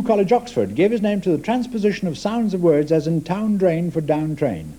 College, Oxford, gave his name to the transposition of sounds of words as in town drain for down train?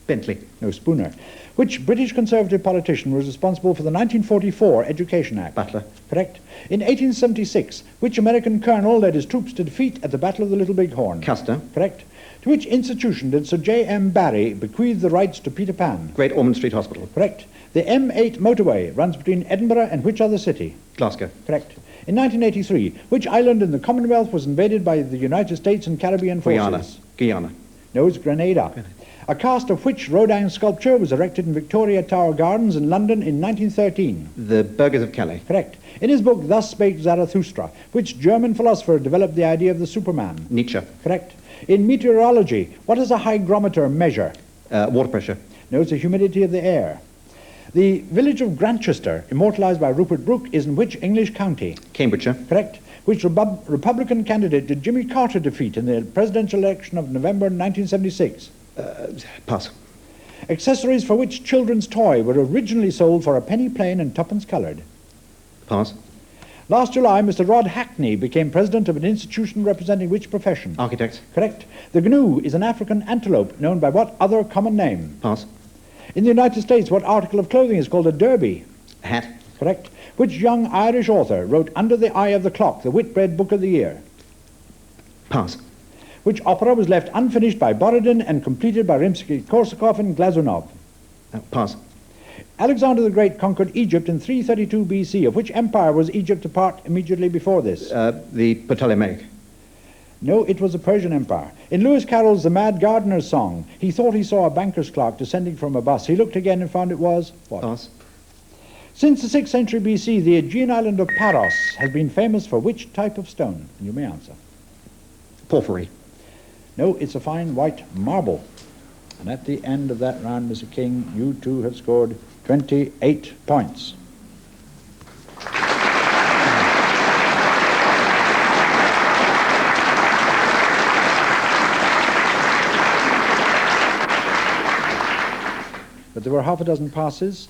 Bentley. No, Spooner. Which British Conservative politician was responsible for the 1944 Education Act? Butler. Correct. In 1876, which American colonel led his troops to defeat at the Battle of the Little Bighorn? Custer. Correct. To which institution did Sir J.M. Barrie bequeath the rights to Peter Pan? Great Ormond Street Hospital. Correct. The M8 motorway runs between Edinburgh and which other city? Glasgow. Correct. In 1983, which island in the Commonwealth was invaded by the United States and Caribbean forces? Guyana. No, it's Grenada. A cast of which Rodin sculpture was erected in Victoria Tower Gardens in London in 1913? The Burghers of Calais. Correct. In his book Thus Spake Zarathustra, which German philosopher developed the idea of the Superman? Nietzsche. Correct. In meteorology, what does a hygrometer measure? Water pressure. No, it's the humidity of the air. The village of Grantchester, immortalised by Rupert Brooke, is in which English county? Cambridgeshire. Correct. Which Republican candidate did Jimmy Carter defeat in the presidential election of November 1976? Pass. Accessories for which children's toy were originally sold for a penny plain and twopence coloured? Pass. Last July, Mr. Rod Hackney became president of an institution representing which profession? Architects. Correct. The gnu is an African antelope known by what other common name? Pass. In the United States, what article of clothing is called a derby? A hat. Correct. Which young Irish author wrote Under the Eye of the Clock, the Whitbread Book of the Year? Pass. Which opera was left unfinished by Borodin and completed by Rimsky-Korsakov and Glazunov? Pass. Alexander the Great conquered Egypt in 332 BC. Of which empire was Egypt a part immediately before this? The Ptolemaic. No, it was the Persian Empire. In Lewis Carroll's The Mad Gardener's Song, he thought he saw a banker's clerk descending from a bus. He looked again and found it was what? Pass. Since the 6th century BC, the Aegean island of Paros has been famous for which type of stone? And you may answer. Porphyry. No, it's a fine white marble. And at the end of that round, Mr. King, you two have scored 28 points. But there were half a dozen passes.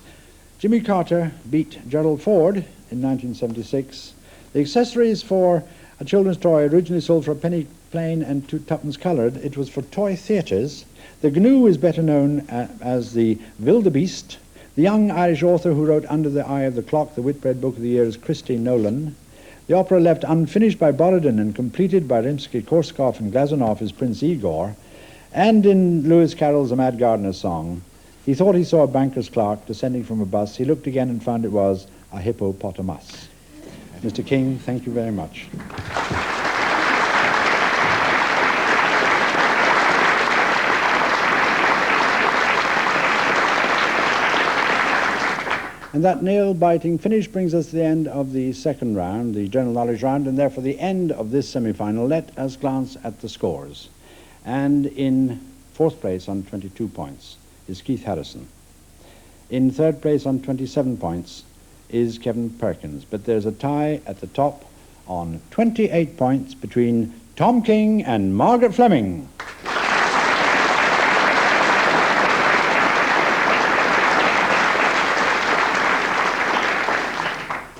Jimmy Carter beat Gerald Ford in 1976. The accessories for a children's toy originally sold for a penny plain and twopence coloured. It was for toy theatres. The gnu is better known as the Wildebeest. The young Irish author who wrote Under the Eye of the Clock, the Whitbread Book of the Year, is Christy Nolan. The opera left unfinished by Borodin and completed by Rimsky-Korsakov and Glazunov is Prince Igor. And in Lewis Carroll's The Mad Gardener's Song, he thought he saw a banker's clerk descending from a bus. He looked again and found it was a hippopotamus. Mr. King, thank you very much. And that nail-biting finish brings us to the end of the second round, the general knowledge round, and therefore the end of this semi-final. Let us glance at the scores. And in fourth place on 22 points is Keith Harrison. In third place on 27 points is Kevin Perkins. But there's a tie at the top on 28 points between Tom King and Margaret Fleming.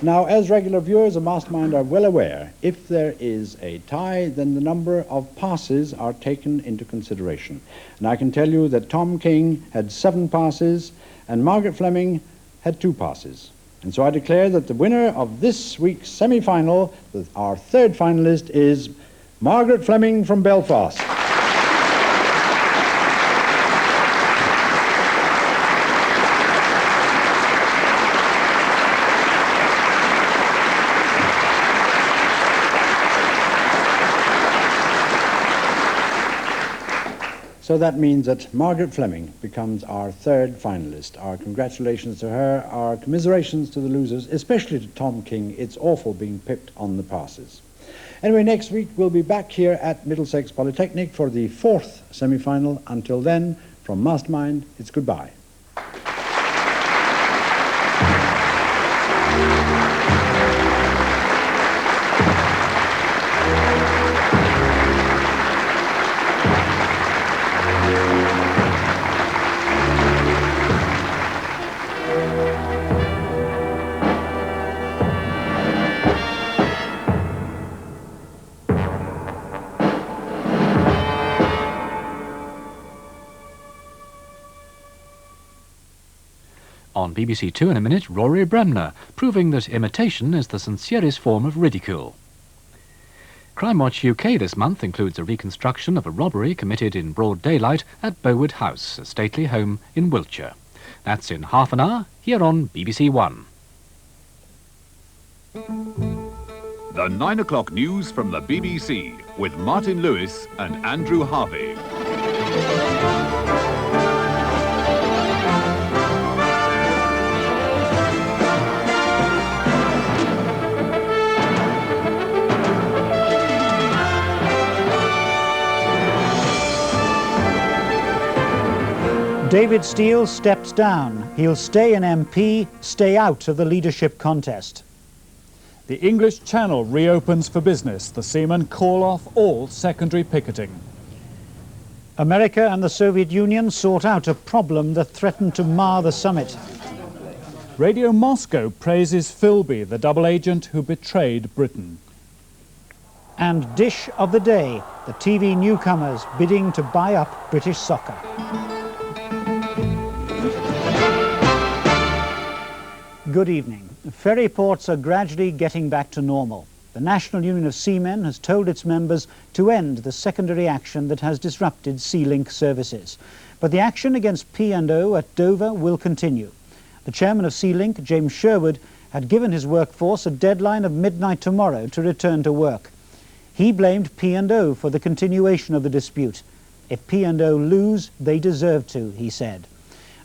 Now, as regular viewers of Mastermind are well aware, if there is a tie, then the number of passes are taken into consideration. And I can tell you that Tom King had 7 passes and Margaret Fleming had 2 passes. And so I declare that the winner of this week's semi-final, our third finalist, is Margaret Fleming from Belfast. So that means that Margaret Fleming becomes our third finalist. Our congratulations to her, our commiserations to the losers, especially to Tom King. It's awful being pipped on the passes. Anyway, next week we'll be back here at Middlesex Polytechnic for the 4th semi-final. Until then, from Mastermind, it's goodbye. On BBC Two in a minute, Rory Bremner, proving that imitation is the sincerest form of ridicule. Crimewatch UK this month includes a reconstruction of a robbery committed in broad daylight at Bowood House, a stately home in Wiltshire. That's in half an hour, here on BBC1. The 9 o'clock news from the BBC with Martyn Lewis and Andrew Harvey. David Steele steps down. He'll stay an MP, stay out of the leadership contest. The English Channel reopens for business. The seamen call off all secondary picketing. America and the Soviet Union sort out a problem that threatened to mar the summit. Radio Moscow praises Philby, the double agent who betrayed Britain. And dish of the day, the TV newcomers bidding to buy up British soccer. Good evening. Ferry ports are gradually getting back to normal. The National Union of Seamen has told its members to end the secondary action that has disrupted Sea-Link services. But the action against P&O at Dover will continue. The chairman of Sea-Link, James Sherwood, had given his workforce a deadline of midnight tomorrow to return to work. He blamed P&O for the continuation of the dispute. If P&O lose, they deserve to, he said.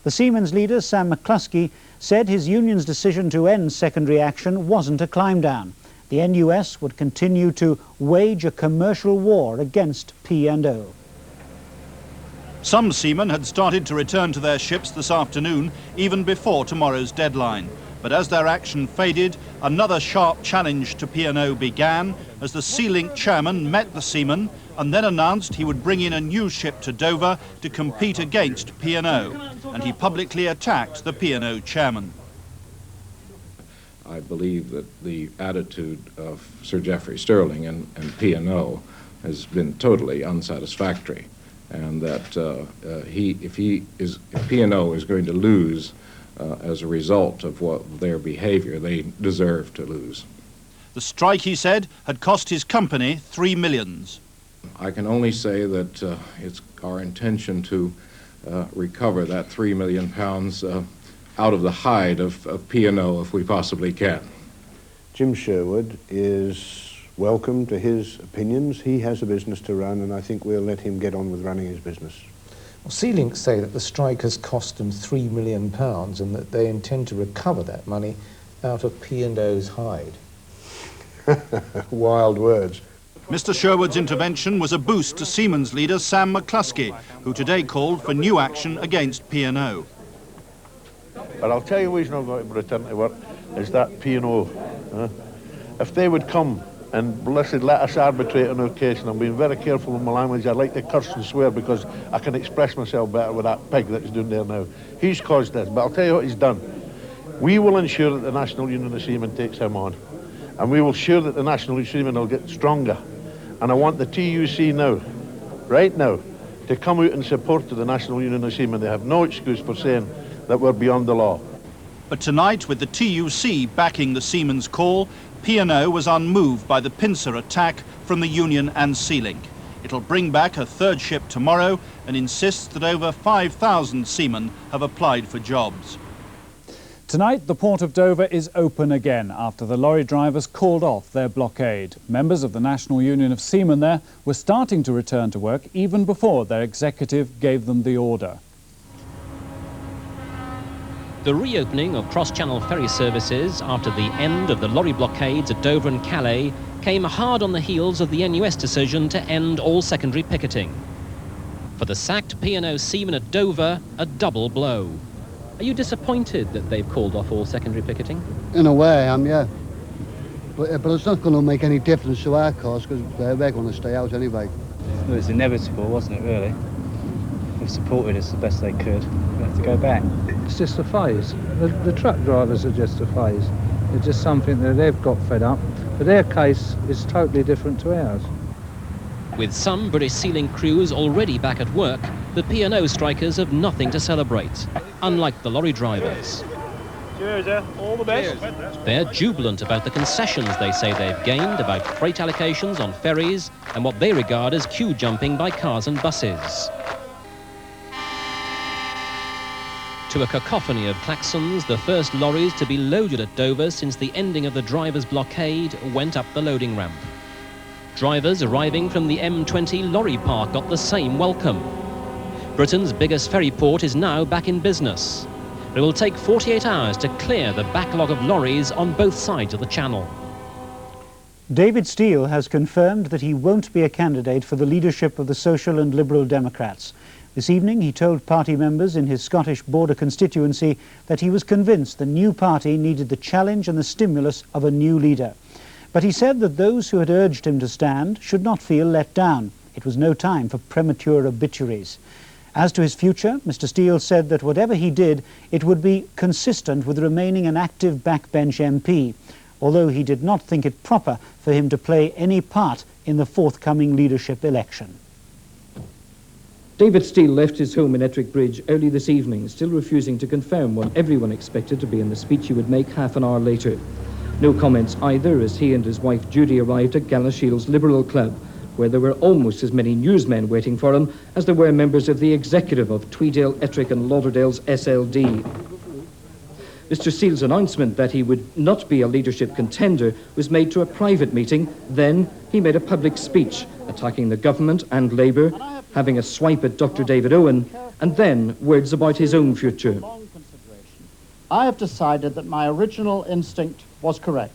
The Seamen's leader, Sam McCluskey, said his union's decision to end secondary action wasn't a climb down. The NUS would continue to wage a commercial war against P&O. Some seamen had started to return to their ships this afternoon, even before tomorrow's deadline. But as their action faded, another sharp challenge to P&O began as the Sea-Link chairman met the seamen and then announced he would bring in a new ship to Dover to compete against P&O. And he publicly attacked the P&O chairman. I believe that the attitude of Sir Geoffrey Sterling and P&O has been totally unsatisfactory, and that if P&O is going to lose as a result of their behavior, they deserve to lose. The strike, he said, had cost his company $3 million. I can only say that it's our intention to recover that £3 million out of the hide of P&O if we possibly can. Jim Sherwood is welcome to his opinions. He has a business to run, and I think we'll let him get on with running his business. Well, Sea-Link say that the strike has cost them £3 million and that they intend to recover that money out of P&O's hide. Wild words. Mr. Sherwood's intervention was a boost to Seamen's leader Sam McCluskey, who today called for new action against P&O. But I'll tell you who's not going to return to work, is that P&O. If they would come and let us arbitrate on our case, and I'm being very careful with my language, I like to curse and swear because I can express myself better with that pig that's doing there now. He's caused this, but I'll tell you what he's done. We will ensure that the National Union of Seamen takes him on, and we will ensure that the National Seamen will get stronger. And I want the TUC now, right now, to come out in support of the National Union of Seamen. They have no excuse for saying that we're beyond the law. But tonight, with the TUC backing the Seamen's call, P&O was unmoved by the pincer attack from the Union and Sea-Link. It'll bring back a third ship tomorrow and insists that over 5,000 seamen have applied for jobs. Tonight, the port of Dover is open again after the lorry drivers called off their blockade. Members of the National Union of Seamen there were starting to return to work even before their executive gave them the order. The reopening of cross-channel ferry services after the end of the lorry blockades at Dover and Calais came hard on the heels of the NUS decision to end all secondary picketing. For the sacked P&O seamen at Dover, a double blow. Are you disappointed that they've called off all secondary picketing? In a way, I am, yeah. But it's not going to make any difference to our cause because we're going to stay out anyway. It was inevitable, wasn't it, really? They've supported us the best they could. We have to go back. It's just a phase. The truck drivers are just a phase. It's just something that they've got fed up. But their case is totally different to ours. With some British Sea-Link crews already back at work, the P&O strikers have nothing to celebrate, unlike the lorry drivers. Cheers, all the best. They're jubilant about the concessions they say they've gained, about freight allocations on ferries, and what they regard as queue jumping by cars and buses. To a cacophony of klaxons, the first lorries to be loaded at Dover since the ending of the drivers' blockade went up the loading ramp. Drivers arriving from the M20 lorry park got the same welcome. Britain's biggest ferry port is now back in business. It will take 48 hours to clear the backlog of lorries on both sides of the channel. David Steele has confirmed that he won't be a candidate for the leadership of the Social and Liberal Democrats. This evening he told party members in his Scottish border constituency that he was convinced the new party needed the challenge and the stimulus of a new leader. But he said that those who had urged him to stand should not feel let down. It was no time for premature obituaries. As to his future, Mr. Steele said that whatever he did, it would be consistent with remaining an active backbench MP, although he did not think it proper for him to play any part in the forthcoming leadership election. David Steele left his home in Ettrick Bridge early this evening, still refusing to confirm what everyone expected to be in the speech he would make half an hour later. No comments either as he and his wife Judy arrived at Galashiels Liberal Club, where there were almost as many newsmen waiting for him as there were members of the executive of Tweedale, Ettrick and Lauderdale's SLD. Mr. Steele's announcement that he would not be a leadership contender was made to a private meeting. Then he made a public speech attacking the government and Labour, having a swipe at Dr. David Owen, and then words about his own future. I have decided that my original instinct was correct,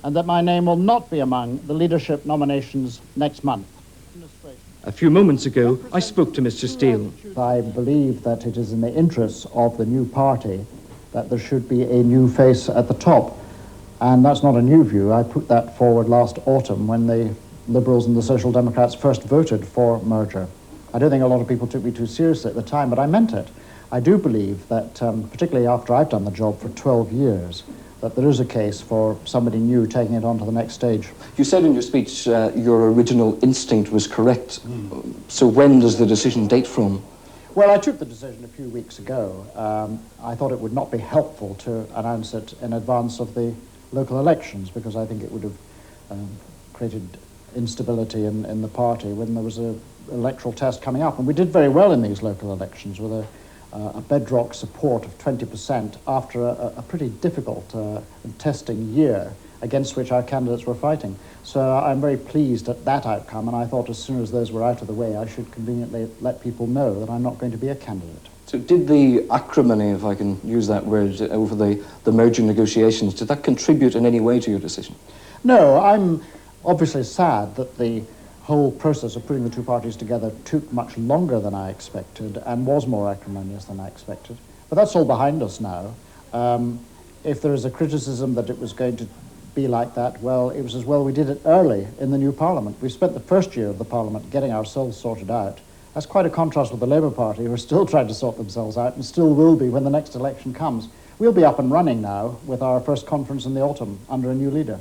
and that my name will not be among the leadership nominations next month. A few moments ago, I spoke to Mr. Steele. I believe that it is in the interests of the new party that there should be a new face at the top. And that's not a new view. I put that forward last autumn when the Liberals and the Social Democrats first voted for merger. I don't think a lot of people took me too seriously at the time, but I meant it. I do believe that, particularly after I've done the job for 12 years, that there is a case for somebody new taking it on to the next stage. You said in your speech your original instinct was correct. So when does the decision date from? Well, I took the decision a few weeks ago. I thought it would not be helpful to announce it in advance of the local elections, because I think it would have created instability in the party when there was an electoral test coming up. And we did very well in these local elections with a bedrock support of 20% after a pretty difficult testing year against which our candidates were fighting. So I'm very pleased at that outcome, and I thought as soon as those were out of the way, I should conveniently let people know that I'm not going to be a candidate. So did the acrimony, if I can use that word, over the merger negotiations, did that contribute in any way to your decision? No, I'm obviously sad that the whole process of putting the two parties together took much longer than I expected and was more acrimonious than I expected. But that's all behind us now. If there is a criticism that it was going to be like that, well, it was as well we did it early in the new Parliament. We spent the first year of the Parliament getting ourselves sorted out. That's quite a contrast with the Labour Party, who are still trying to sort themselves out and still will be when the next election comes. We'll be up and running now with our first conference in the autumn under a new leader.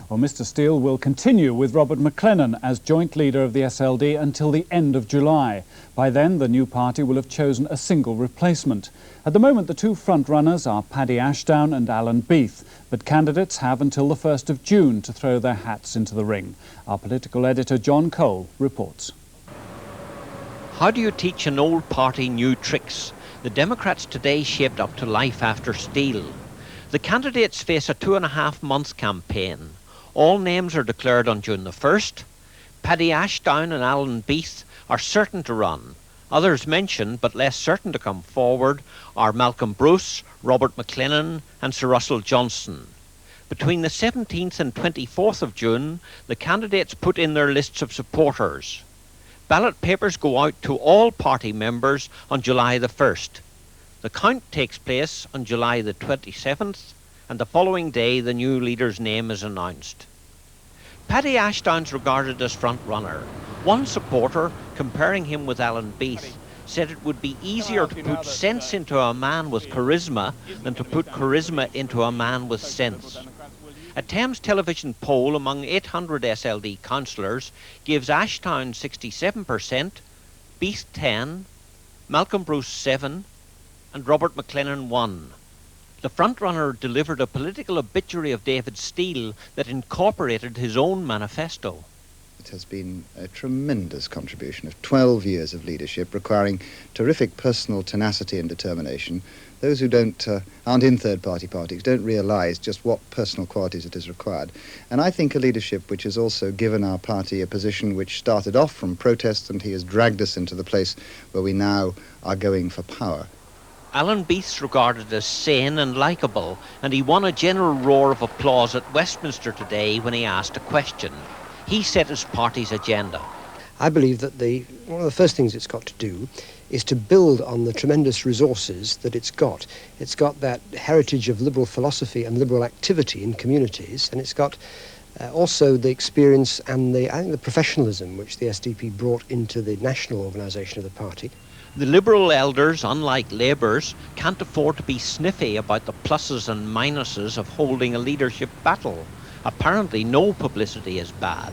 Well, Mr. Steele will continue with Robert McLennan as joint leader of the SLD until the end of July. By then, the new party will have chosen a single replacement. At the moment, the two front-runners are Paddy Ashdown and Alan Beath, but candidates have until the 1st of June to throw their hats into the ring. Our political editor, John Cole, reports. How do you teach an old party new tricks? The Democrats today shaped up to life after Steele. The candidates face a 2.5-month campaign. All names are declared on June the 1st. Paddy Ashdown and Alan Beath are certain to run. Others mentioned, but less certain to come forward, are Malcolm Bruce, Robert McLennan and Sir Russell Johnson. Between the 17th and 24th of June, the candidates put in their lists of supporters. Ballot papers go out to all party members on July the 1st. The count takes place on July the 27th, and the following day the new leader's name is announced. Paddy Ashdown's regarded as front-runner. One supporter, comparing him with Alan Beath, said it would be easier to put sense into a man with charisma than to put charisma into a man with sense. A Thames television poll among 800 SLD councillors gives Ashdown 67%, Beath 10%, Malcolm Bruce 7%, and Robert McLennan 1%. The frontrunner delivered a political obituary of David Steele that incorporated his own manifesto. It has been a tremendous contribution of 12 years of leadership, requiring terrific personal tenacity and determination. Those who aren't in third-party politics don't realise just what personal qualities it has required. And I think a leadership which has also given our party a position which started off from protest, and he has dragged us into the place where we now are going for power. Alan Beath's regarded as sane and likeable, and he won a general roar of applause at Westminster today when he asked a question. He set his party's agenda. I believe that one of the first things it's got to do is to build on the tremendous resources that it's got. It's got that heritage of liberal philosophy and liberal activity in communities, and it's got also the experience and I think the professionalism which the SDP brought into the national organisation of the party. The Liberal elders, unlike Labour's, can't afford to be sniffy about the pluses and minuses of holding a leadership battle. Apparently no publicity is bad.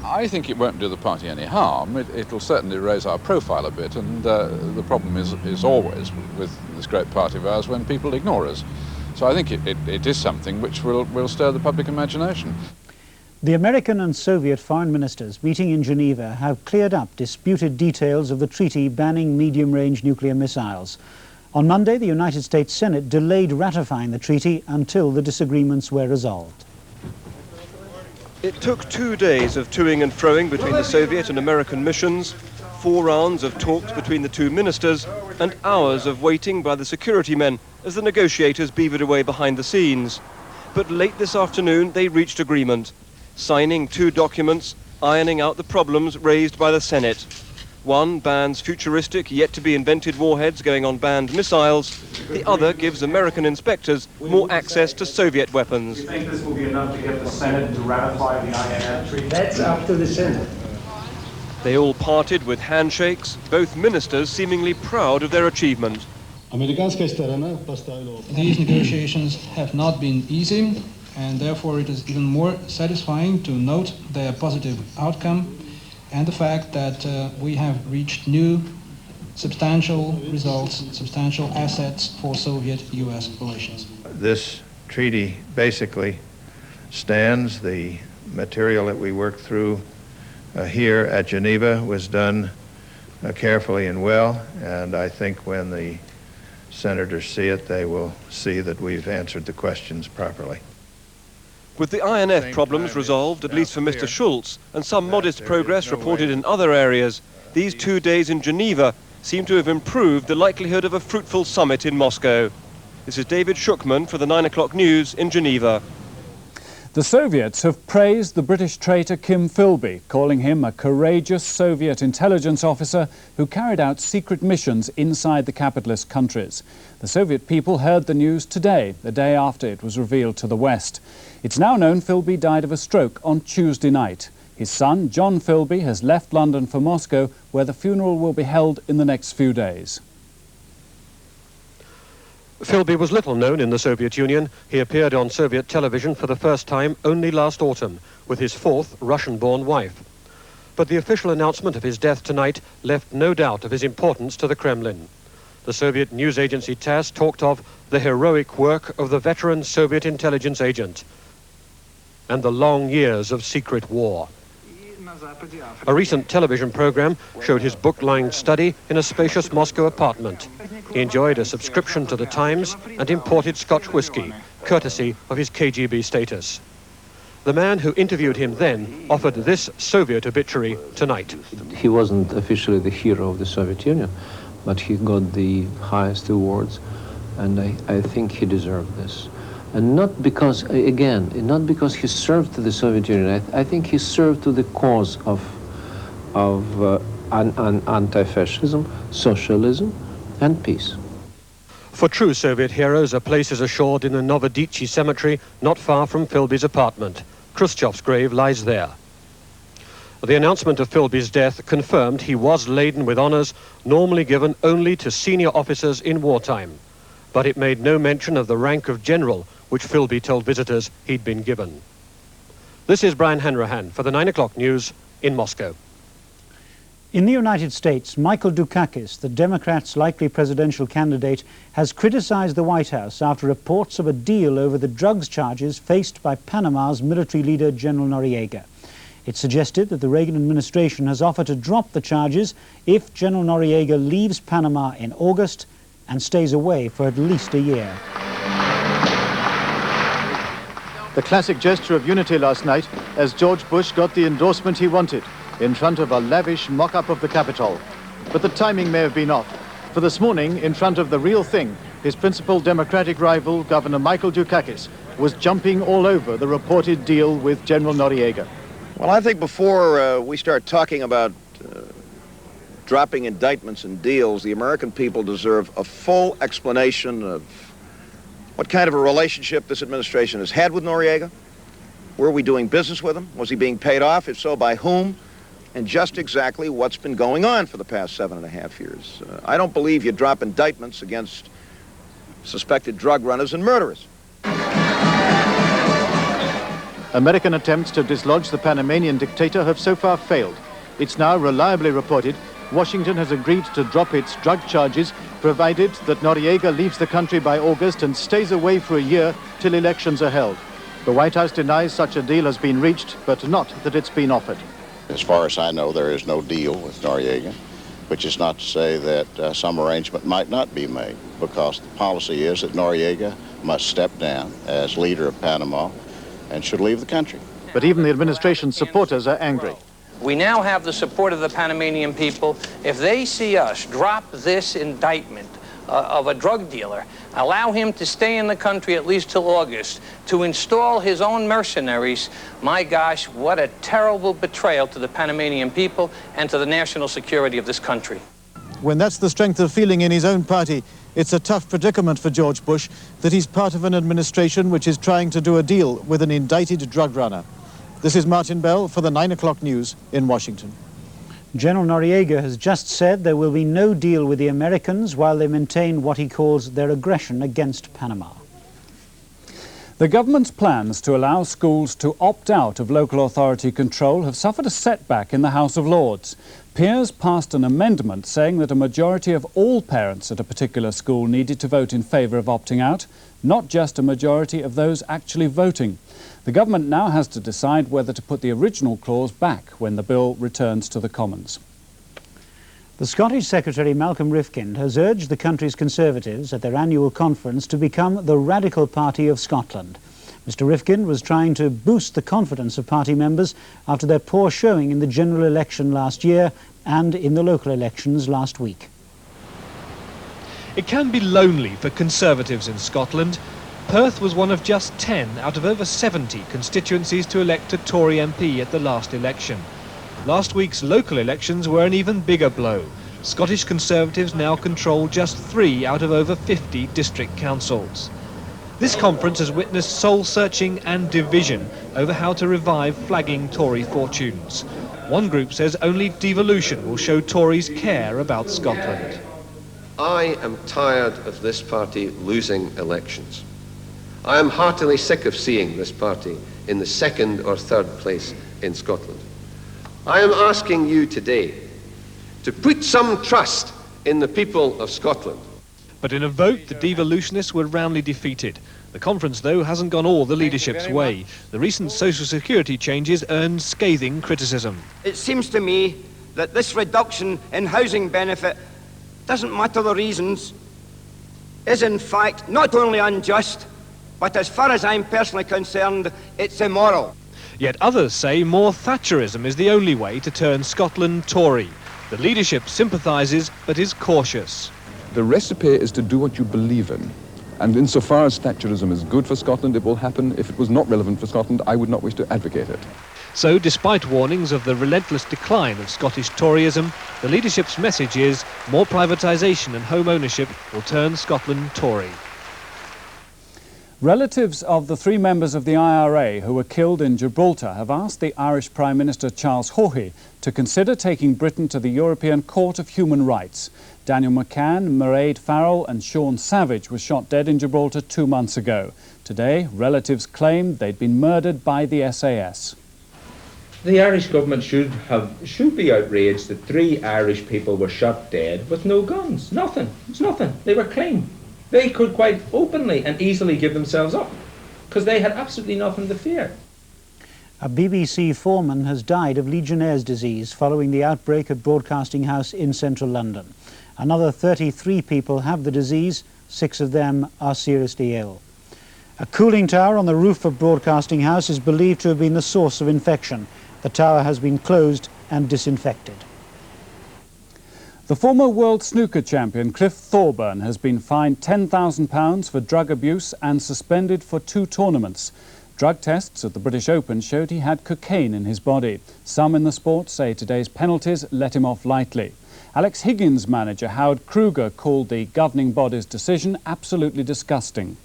I think it won't do the party any harm. It'll certainly raise our profile a bit, and the problem is always with this great party of ours when people ignore us. So I think it is something which will stir the public imagination. The American and Soviet foreign ministers meeting in Geneva have cleared up disputed details of the treaty banning medium-range nuclear missiles. On Monday, the United States Senate delayed ratifying the treaty until the disagreements were resolved. It took 2 days of toing and froing between the Soviet and American missions, 4 rounds of talks between the two ministers, and hours of waiting by the security men as the negotiators beavered away behind the scenes. But late this afternoon, they reached agreement, signing 2 documents, ironing out the problems raised by the Senate. One bans futuristic, yet-to-be-invented warheads going on banned missiles. The other gives American inspectors more access to Soviet weapons. Do you think this will be enough to get the Senate to ratify the INF treaty? That's up to the Senate. They all parted with handshakes, both ministers seemingly proud of their achievement. These negotiations have not been easy, and therefore it is even more satisfying to note their positive outcome and the fact that we have reached new substantial results, substantial assets for Soviet-US relations. This treaty basically stands. The material that we worked through here at Geneva was done carefully and well, and I think when the senators see it, they will see that we've answered the questions properly. With the INF problems resolved, at least for Mr. Schulz, and some modest progress reported in other areas, these 2 days in Geneva seem to have improved the likelihood of a fruitful summit in Moscow. This is David Shukman for the 9 o'clock news in Geneva. The Soviets have praised the British traitor Kim Philby, calling him a courageous Soviet intelligence officer who carried out secret missions inside the capitalist countries. The Soviet people heard the news today, the day after it was revealed to the West. It's now known Philby died of a stroke on Tuesday night. His son, John Philby, has left London for Moscow, where the funeral will be held in the next few days. Philby was little known in the Soviet Union. He appeared on Soviet television for the first time only last autumn, with his 4th Russian-born wife. But the official announcement of his death tonight left no doubt of his importance to the Kremlin. The Soviet news agency TASS talked of the heroic work of the veteran Soviet intelligence agent and the long years of secret war. A recent television program showed his book-lined study in a spacious Moscow apartment. He enjoyed a subscription to the Times and imported Scotch whisky, courtesy of his KGB status. The man who interviewed him then offered this Soviet obituary tonight. He wasn't officially the hero of the Soviet Union, but he got the highest awards, and I think he deserved this. And not because, again, not because he served to the Soviet Union. I think he served to the cause of anti-fascism, socialism, and peace. For true Soviet heroes, a place is assured in the Novodichi cemetery, not far from Philby's apartment. Khrushchev's grave lies there. The announcement of Philby's death confirmed he was laden with honors normally given only to senior officers in wartime. But it made no mention of the rank of general, which Philby told visitors he'd been given. This is Brian Hanrahan for the 9 o'clock news in Moscow. In the United States, Michael Dukakis, the Democrats' likely presidential candidate, has criticized the White House after reports of a deal over the drugs charges faced by Panama's military leader, General Noriega. It suggested that the Reagan administration has offered to drop the charges if General Noriega leaves Panama in August and stays away for at least a year. The classic gesture of unity last night as George Bush got the endorsement he wanted in front of a lavish mock-up of the Capitol. But the timing may have been off, for this morning, in front of the real thing, his principal Democratic rival, Governor Michael Dukakis, was jumping all over the reported deal with General Noriega. Well, I think before we start talking about dropping indictments and deals, the American people deserve a full explanation of what kind of a relationship this administration has had with Noriega. Were we doing business with him? Was he being paid off? If so, by whom? And just exactly what's been going on for the past 7.5 years. I don't believe you drop indictments against suspected drug runners and murderers. American attempts to dislodge the Panamanian dictator have so far failed. It's now reliably reported Washington has agreed to drop its drug charges, provided that Noriega leaves the country by August and stays away for a year till elections are held. The White House denies such a deal has been reached, but not that it's been offered. As far as I know, there is no deal with Noriega, which is not to say that some arrangement might not be made, because the policy is that Noriega must step down as leader of Panama and should leave the country. But even the administration's supporters are angry. We now have the support of the Panamanian people. If they see us drop this indictment of a drug dealer, allow him to stay in the country at least till August, to install his own mercenaries, my gosh, what a terrible betrayal to the Panamanian people and to the national security of this country. When that's the strength of feeling in his own party, it's a tough predicament for George Bush that he's part of an administration which is trying to do a deal with an indicted drug runner. This is Martyn Bell for the 9 o'clock news in Washington. General Noriega has just said there will be no deal with the Americans while they maintain what he calls their aggression against Panama. The government's plans to allow schools to opt out of local authority control have suffered a setback in the House of Lords. Peers passed an amendment saying that a majority of all parents at a particular school needed to vote in favour of opting out, not just a majority of those actually voting. The government now has to decide whether to put the original clause back when the bill returns to the Commons. The Scottish Secretary Malcolm Rifkind has urged the country's Conservatives at their annual conference to become the radical party of Scotland. Mr Rifkind was trying to boost the confidence of party members after their poor showing in the general election last year and in the local elections last week. It can be lonely for Conservatives in Scotland. Perth was one of just 10 out of over 70 constituencies to elect a Tory MP at the last election. Last week's local elections were an even bigger blow. Scottish Conservatives now control just 3 out of over 50 district councils. This conference has witnessed soul-searching and division over how to revive flagging Tory fortunes. One group says only devolution will show Tories care about Scotland. I am tired of this party losing elections. I am heartily sick of seeing this party in the 2nd or 3rd place in Scotland. I am asking you today to put some trust in the people of Scotland. But in a vote, the devolutionists were roundly defeated. The conference, though, hasn't gone all the leadership's way. The recent social security changes earned scathing criticism. It seems to me that this reduction in housing benefit, doesn't matter the reasons, is in fact not only unjust, but as far as I'm personally concerned, it's immoral. Yet others say more Thatcherism is the only way to turn Scotland Tory. The leadership sympathises, but is cautious. The recipe is to do what you believe in. And insofar as Thatcherism is good for Scotland, it will happen. If it was not relevant for Scotland, I would not wish to advocate it. So, despite warnings of the relentless decline of Scottish Toryism, the leadership's message is more privatisation and home ownership will turn Scotland Tory. Relatives of the 3 members of the IRA who were killed in Gibraltar have asked the Irish Prime Minister Charles Haughey to consider taking Britain to the European Court of Human Rights. Daniel McCann, Mairead Farrell and Sean Savage were shot dead in Gibraltar 2 months ago. Today, relatives claimed they'd been murdered by the SAS. The Irish government should be outraged that 3 Irish people were shot dead with no guns. Nothing. It's nothing. They were clean. They could quite openly and easily give themselves up because they had absolutely nothing to fear. A BBC foreman has died of Legionnaire's disease following the outbreak at Broadcasting House in central London. Another 33 people have the disease, 6 of them are seriously ill. A cooling tower on the roof of Broadcasting House is believed to have been the source of infection. The tower has been closed and disinfected. The former world snooker champion Clive Ferguson has been fined £10,000 for drug abuse and suspended for 2 tournaments. Drug tests at the British Open showed he had cocaine in his body. Some in the sport say today's penalties let him off lightly. Alex Higgins' manager Howard Creegor called the governing body's decision absolutely disgusting.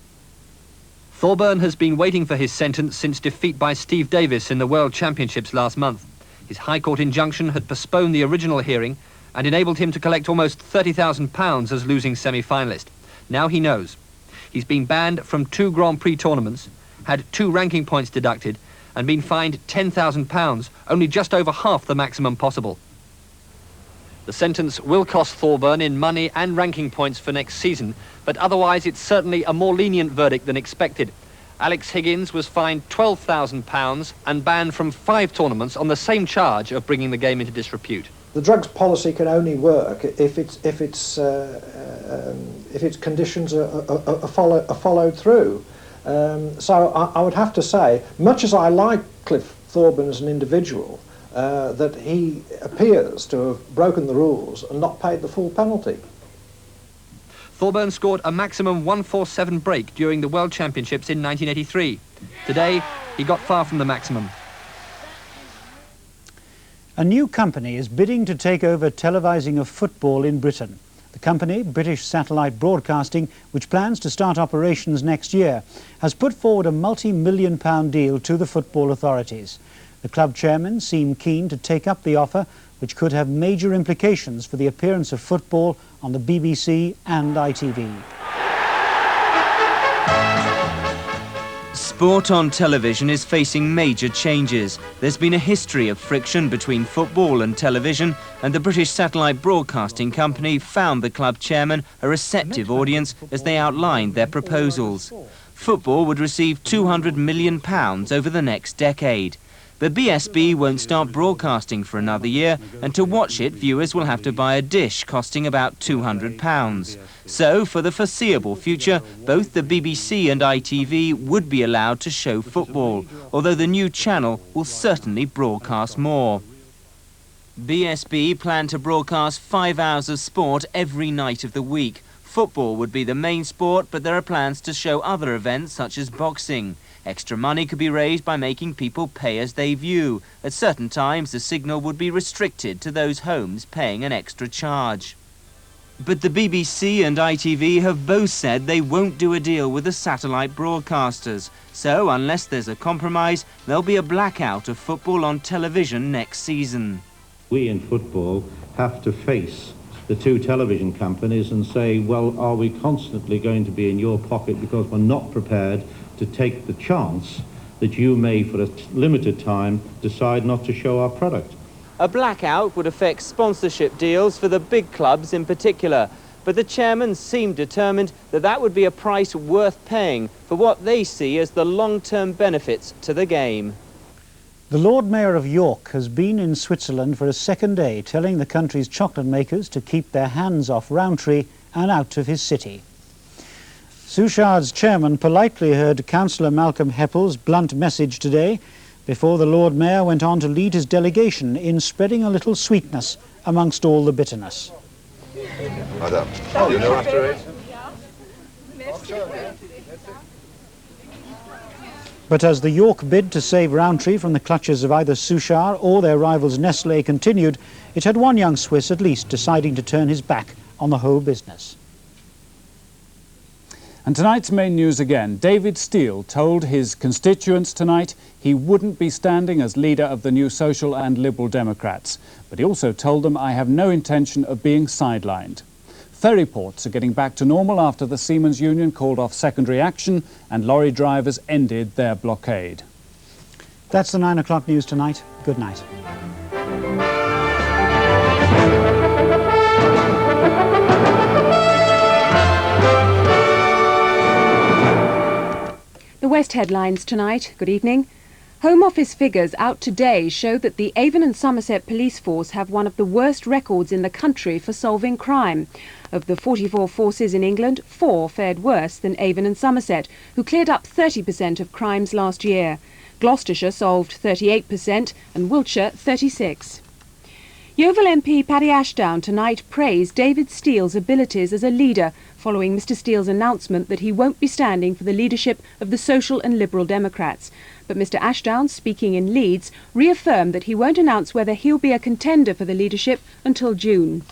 Thorburn has been waiting for his sentence since defeat by Steve Davis in the World Championships last month. His High Court injunction had postponed the original hearing and enabled him to collect almost £30,000 as losing semi-finalist. Now he knows. He's been banned from 2 Grand Prix tournaments, had 2 ranking points deducted and been fined £10,000, only just over half the maximum possible. The sentence will cost Thorburn in money and ranking points for next season, but otherwise it's certainly a more lenient verdict than expected. Alex Higgins was fined £12,000 and banned from 5 tournaments on the same charge of bringing the game into disrepute. The drugs policy can only work if its conditions are followed through. So I would have to say, much as I like Clive Thorburn as an individual, that he appears to have broken the rules and not paid the full penalty. Thorburn scored a maximum 147 break during the World Championships in 1983. Today, he got far from the maximum. A new company is bidding to take over televising of football in Britain. The company, British Satellite Broadcasting, which plans to start operations next year, has put forward a multi-million-pound deal to the football authorities. The club chairman seemed keen to take up the offer, which could have major implications for the appearance of football on the BBC and ITV. Sport on television is facing major changes. There's been a history of friction between football and television, and the British Satellite Broadcasting Company found the club chairman a receptive audience as they outlined their proposals. Football would receive £200 million over the next decade. But BSB won't start broadcasting for another year, and to watch it, viewers will have to buy a dish costing about £200. So, for the foreseeable future, both the BBC and ITV would be allowed to show football, although the new channel will certainly broadcast more. BSB plan to broadcast 5 hours of sport every night of the week. Football would be the main sport, but there are plans to show other events such as boxing. Extra money could be raised by making people pay as they view. At certain times, the signal would be restricted to those homes paying an extra charge. But the BBC and ITV have both said they won't do a deal with the satellite broadcasters. So, unless there's a compromise, there'll be a blackout of football on television next season. We in football have to face the 2 television companies and say, well, are we constantly going to be in your pocket because we're not prepared to take the chance that you may, for a limited time, decide not to show our product? A blackout would affect sponsorship deals for the big clubs in particular, but the chairman seemed determined that that would be a price worth paying for what they see as the long-term benefits to the game. The Lord Mayor of York has been in Switzerland for a second day, telling the country's chocolate makers to keep their hands off Rowntree and out of his city. Suchard's chairman politely heard Councillor Malcolm Heppel's blunt message today before the Lord Mayor went on to lead his delegation in spreading a little sweetness amongst all the bitterness. Madame, you know after 8? But as the York bid to save Rowntree from the clutches of either Suchard or their rivals Nestlé continued, it had one young Swiss at least deciding to turn his back on the whole business. And tonight's main news again. David Steele told his constituents tonight he wouldn't be standing as leader of the new Social and Liberal Democrats. But he also told them, I have no intention of being sidelined. Ferry ports are getting back to normal after the Seamen's Union called off secondary action and lorry drivers ended their blockade. That's the 9 o'clock news tonight. Good night. The West headlines tonight. Good evening. Home Office figures out today show that the Avon and Somerset police force have one of the worst records in the country for solving crime. Of the 44 forces in England, 4 fared worse than Avon and Somerset, who cleared up 30% of crimes last year. Gloucestershire solved 38% and Wiltshire 36%. Yeovil MP Paddy Ashdown tonight praised David Steele's abilities as a leader following Mr Steele's announcement that he won't be standing for the leadership of the Social and Liberal Democrats. But Mr Ashdown, speaking in Leeds, reaffirmed that he won't announce whether he'll be a contender for the leadership until June.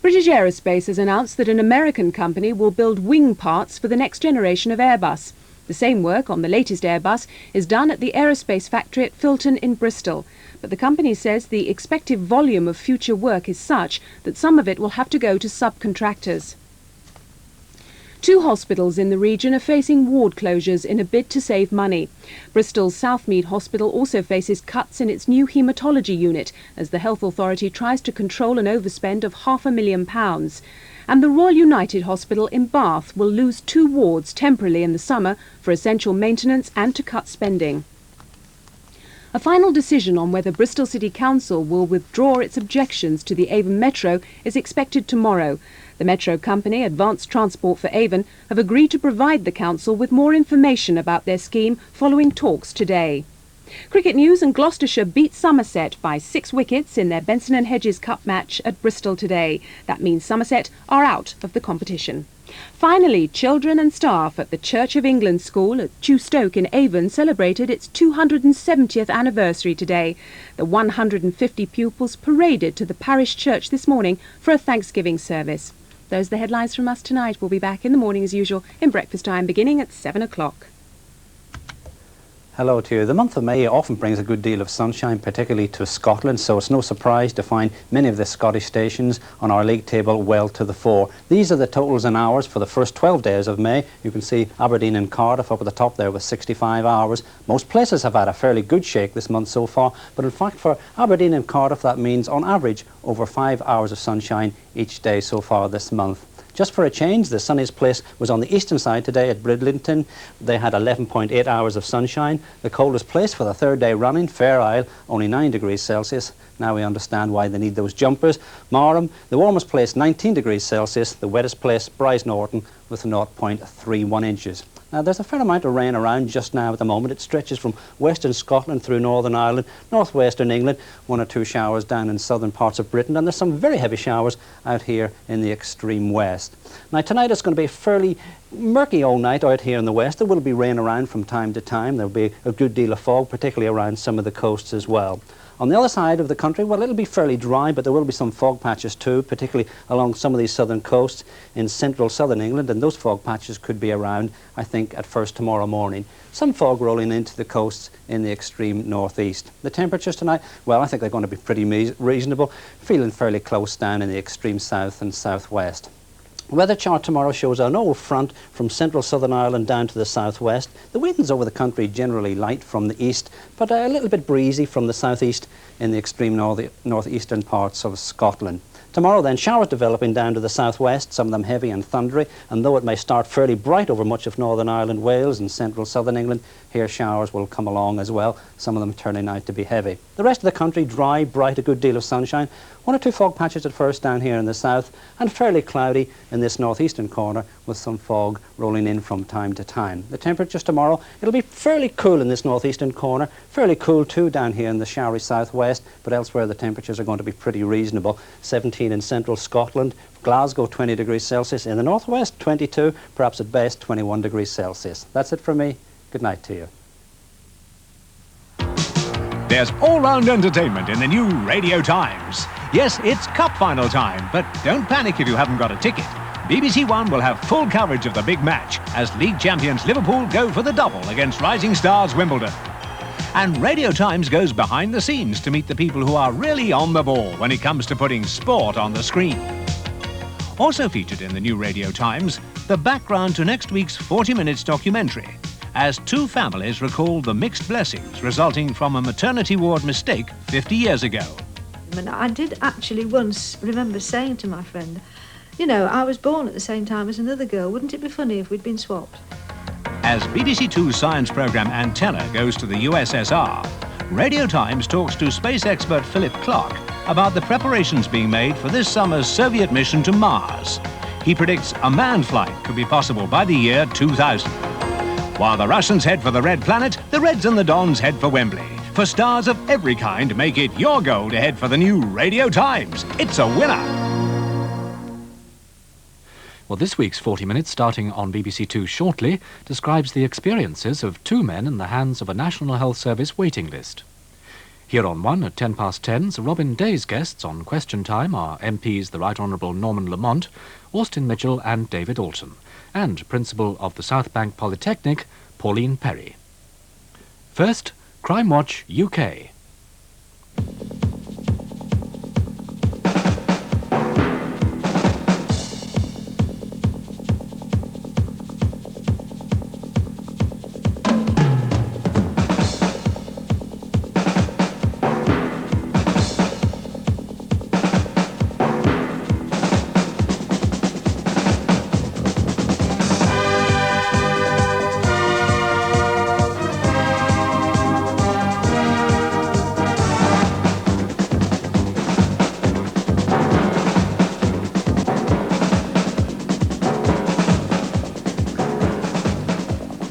British Aerospace has announced that an American company will build wing parts for the next generation of Airbus. The same work on the latest Airbus is done at the aerospace factory at Filton in Bristol. But the company says the expected volume of future work is such that some of it will have to go to subcontractors. 2 hospitals in the region are facing ward closures in a bid to save money. Bristol's Southmead Hospital also faces cuts in its new haematology unit as the health authority tries to control an overspend of £500,000. And the Royal United Hospital in Bath will lose 2 wards temporarily in the summer for essential maintenance and to cut spending. A final decision on whether Bristol City Council will withdraw its objections to the Avon Metro is expected tomorrow. The Metro company, Advanced Transport for Avon, have agreed to provide the council with more information about their scheme following talks today. Cricket news, and Gloucestershire beat Somerset by 6 wickets in their Benson and Hedges Cup match at Bristol today. That means Somerset are out of the competition. Finally, children and staff at the Church of England School at Chewstoke in Avon celebrated its 270th anniversary today. The 150 pupils paraded to the parish church this morning for a Thanksgiving service. Those are the headlines from us tonight. We'll be back in the morning as usual in breakfast time beginning at 7 o'clock. Hello to you. The month of May often brings a good deal of sunshine, particularly to Scotland, so it's no surprise to find many of the Scottish stations on our league table well to the fore. These are the totals in hours for the first 12 days of May. You can see Aberdeen and Cardiff up at the top there with 65 hours. Most places have had a fairly good shake this month so far, but in fact for Aberdeen and Cardiff that means on average over 5 hours of sunshine each day so far this month. Just for a change, the sunniest place was on the eastern side today at Bridlington. They had 11.8 hours of sunshine. The coldest place for the 3rd day running, Fair Isle, only 9 degrees Celsius. Now we understand why they need those jumpers. Marham, the warmest place, 19 degrees Celsius. The wettest place, Bryce Norton, with 0.31 inches. Now, there's a fair amount of rain around just now at the moment. It stretches from western Scotland through Northern Ireland, northwestern England, 1 or 2 showers down in southern parts of Britain, and there's some very heavy showers out here in the extreme west. Now, tonight it's going to be a fairly murky all night out here in the west. There will be rain around from time to time. There'll be a good deal of fog, particularly around some of the coasts as well. On the other side of the country, well, it'll be fairly dry, but there will be some fog patches too, particularly along some of these southern coasts in central southern England, and those fog patches could be around, I think, at first tomorrow morning. Some fog rolling into the coasts in the extreme northeast. The temperatures tonight, well, I think they're going to be pretty reasonable, feeling fairly close down in the extreme south and southwest. Weather chart tomorrow shows an old front from central southern Ireland down to the southwest. The winds over the country generally light from the east, but a little bit breezy from the southeast in the extreme northeastern parts of Scotland. Tomorrow then, showers developing down to the southwest, some of them heavy and thundery, and though it may start fairly bright over much of Northern Ireland, Wales and central southern England, here showers will come along as well, some of them turning out to be heavy. The rest of the country, dry, bright, a good deal of sunshine, 1 or 2 fog patches at first down here in the south, and fairly cloudy in this northeastern corner with some fog rolling in from time to time. The temperatures tomorrow, it'll be fairly cool in this northeastern corner, fairly cool too down here in the showery southwest, but elsewhere the temperatures are going to be pretty reasonable. 17 in central Scotland, Glasgow 20 degrees Celsius, in the northwest 22, perhaps at best 21 degrees Celsius. That's it from me. Good night to you. There's all-round entertainment in the new Radio Times. Yes, it's cup final time, but don't panic if you haven't got a ticket. BBC1 will have full coverage of the big match as league champions Liverpool go for the double against rising stars Wimbledon. And Radio Times goes behind the scenes to meet the people who are really on the ball when it comes to putting sport on the screen. Also featured in the new Radio Times, the background to next week's 40 Minutes documentary. as two families recall the mixed blessings resulting from a maternity ward mistake 50 years ago. And I did actually once remember saying to my friend, you know, I was born at the same time as another girl. Wouldn't it be funny if we'd been swapped? As BBC 2's science programme Antenna goes to the USSR, Radio Times talks to space expert Philip Clark about the preparations being made for this summer's Soviet mission to Mars. He predicts a manned flight could be possible by the year 2000. While the Russians head for the Red Planet, the Reds and the Dons head for Wembley. For stars of every kind, make it your goal to head for the new Radio Times. It's a winner! Well, this week's 40 Minutes, starting on BBC 2 shortly, describes the experiences of two men in the hands of a National Health Service waiting list. Here on 1 at 10:10, Sir Robin Day's guests on Question Time are MPs the Right Honourable Norman Lamont, Austin Mitchell and David Alton, and Principal of the South Bank Polytechnic, Pauline Perry. First, Crimewatch UK.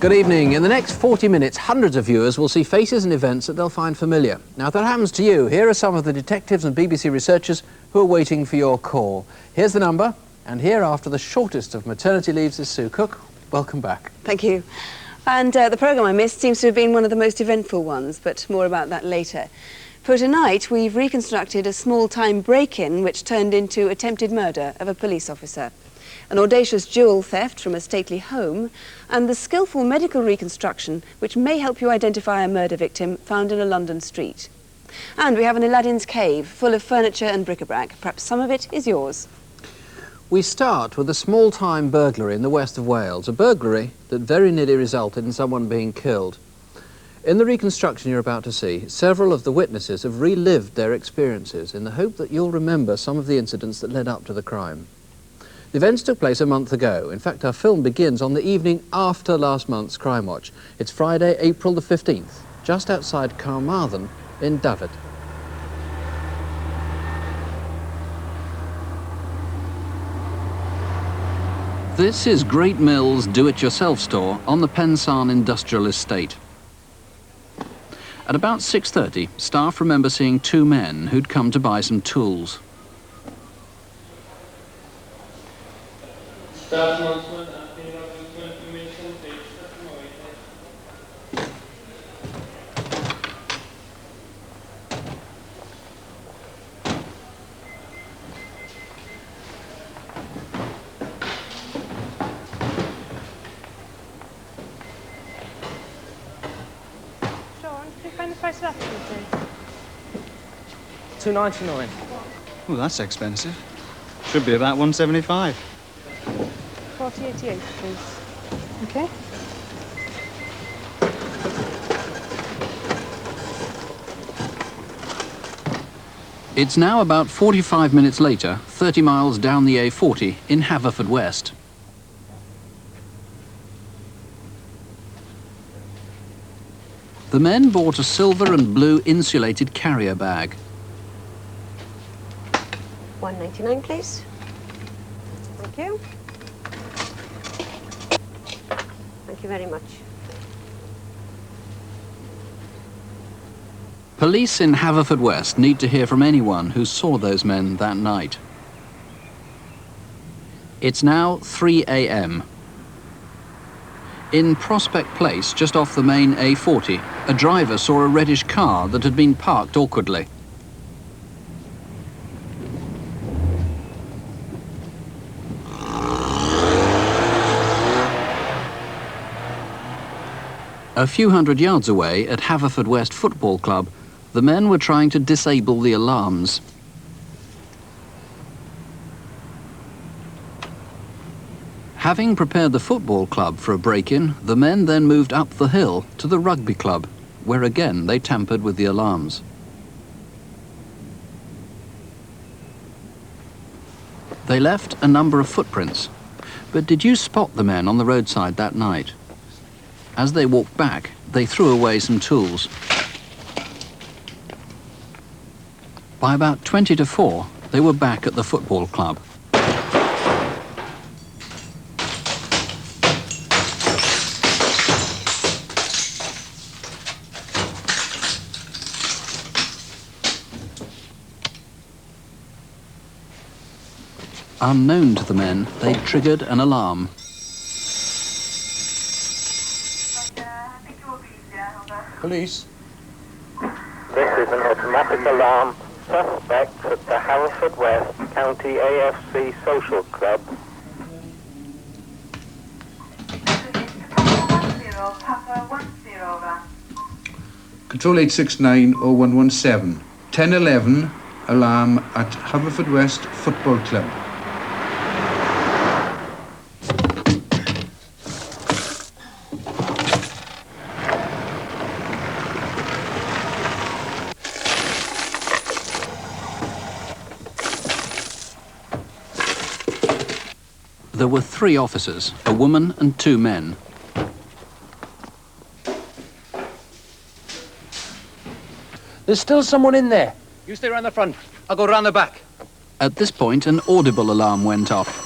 Good evening. In the next 40 minutes, hundreds of viewers will see faces and events that they'll find familiar. Now, if that happens to you, here are some of the detectives and BBC researchers who are waiting for your call. Here's the number, and here, after the shortest of maternity leaves, is Sue Cook. Welcome back. Thank you. And the programme I missed seems to have been one of the most eventful ones, but more about that later. For tonight, we've reconstructed a small-time break-in which turned into attempted murder of a police officer, an audacious jewel theft from a stately home, and the skillful medical reconstruction which may help you identify a murder victim found in a London street. And we have an Aladdin's cave full of furniture and bric-a-brac. Perhaps some of it is yours. We start with a small-time burglary in the west of Wales, a burglary that very nearly resulted in someone being killed. In the reconstruction you're about to see, several of the witnesses have relived their experiences in the hope that you'll remember some of the incidents that led up to the crime. The events took place a month ago. In fact, our film begins on the evening after last month's Crimewatch. It's Friday, April the 15th, just outside Carmarthen in Dyfed. This is Great Mill's do-it-yourself store on the Pensarn Industrial Estate. At about 6:30, staff remember seeing two men who'd come to buy some tools. £2.99. Oh, that's expensive. Should be about £1.75. 40.88, please. Okay. It's now about 45 minutes later, 30 miles down the A40 in Haverfordwest. The men bought a silver and blue insulated carrier bag. £1.99, please. Thank you. Thank you very much. Police in Haverfordwest need to hear from anyone who saw those men that night. It's now 3 a.m. In Prospect Place, just off the main A40, a driver saw a reddish car that had been parked awkwardly. A few hundred yards away at Haverfordwest Football Club, the men were trying to disable the alarms. Having prepared the football club for a break-in, the men then moved up the hill to the rugby club, where again they tampered with the alarms. They left a number of footprints. But did you spot the men on the roadside that night? As they walked back, they threw away some tools. By about 20 to 4, they were back at the football club. Unknown to the men, they triggered an alarm. Police. This is an automatic alarm. Suspects at the Haverfordwest County AFC Social Club. Control 869-0117. 1011 alarm at Haverfordwest Football Club. There were 3 officers, a woman and 2 men. There's still someone in there. You stay round the front. I'll go round the back. At this point, an audible alarm went off.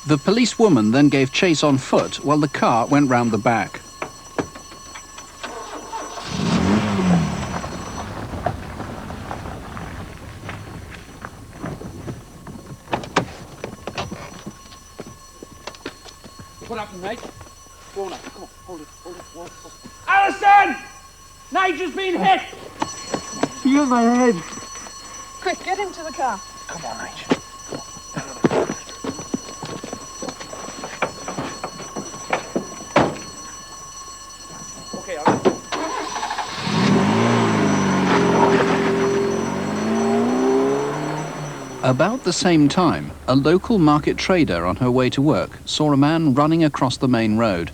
The policewoman then gave chase on foot while the car went round the back. What happened, mate? Go on, come on, hold it. Alison! Nigel's been hit! Feel my head. Quick, get him to the car. Come on, Nigel. About the same time, a local market trader on her way to work saw a man running across the main road.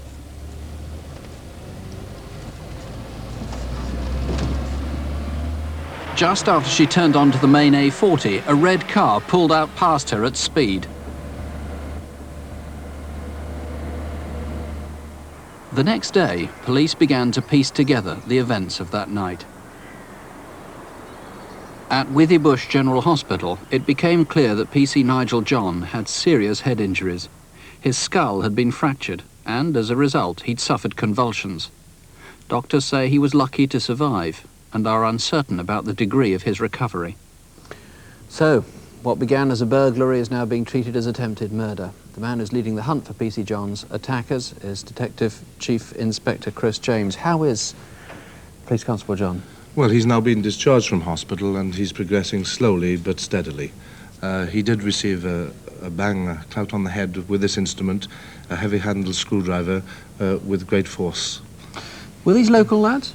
Just after she turned onto the main A40, a red car pulled out past her at speed. The next day, police began to piece together the events of that night. At Withybush General Hospital, it became clear that PC Nigel John had serious head injuries. His skull had been fractured, and as a result, he'd suffered convulsions. Doctors say he was lucky to survive, and are uncertain about the degree of his recovery. So, what began as a burglary is now being treated as attempted murder. The man who's leading the hunt for PC John's attackers is Detective Chief Inspector Chris James. How is Police Constable John? Well, he's now been discharged from hospital and he's progressing slowly but steadily. He did receive a bang, a clout on the head with this instrument, a heavy-handled screwdriver with great force. Were these local lads?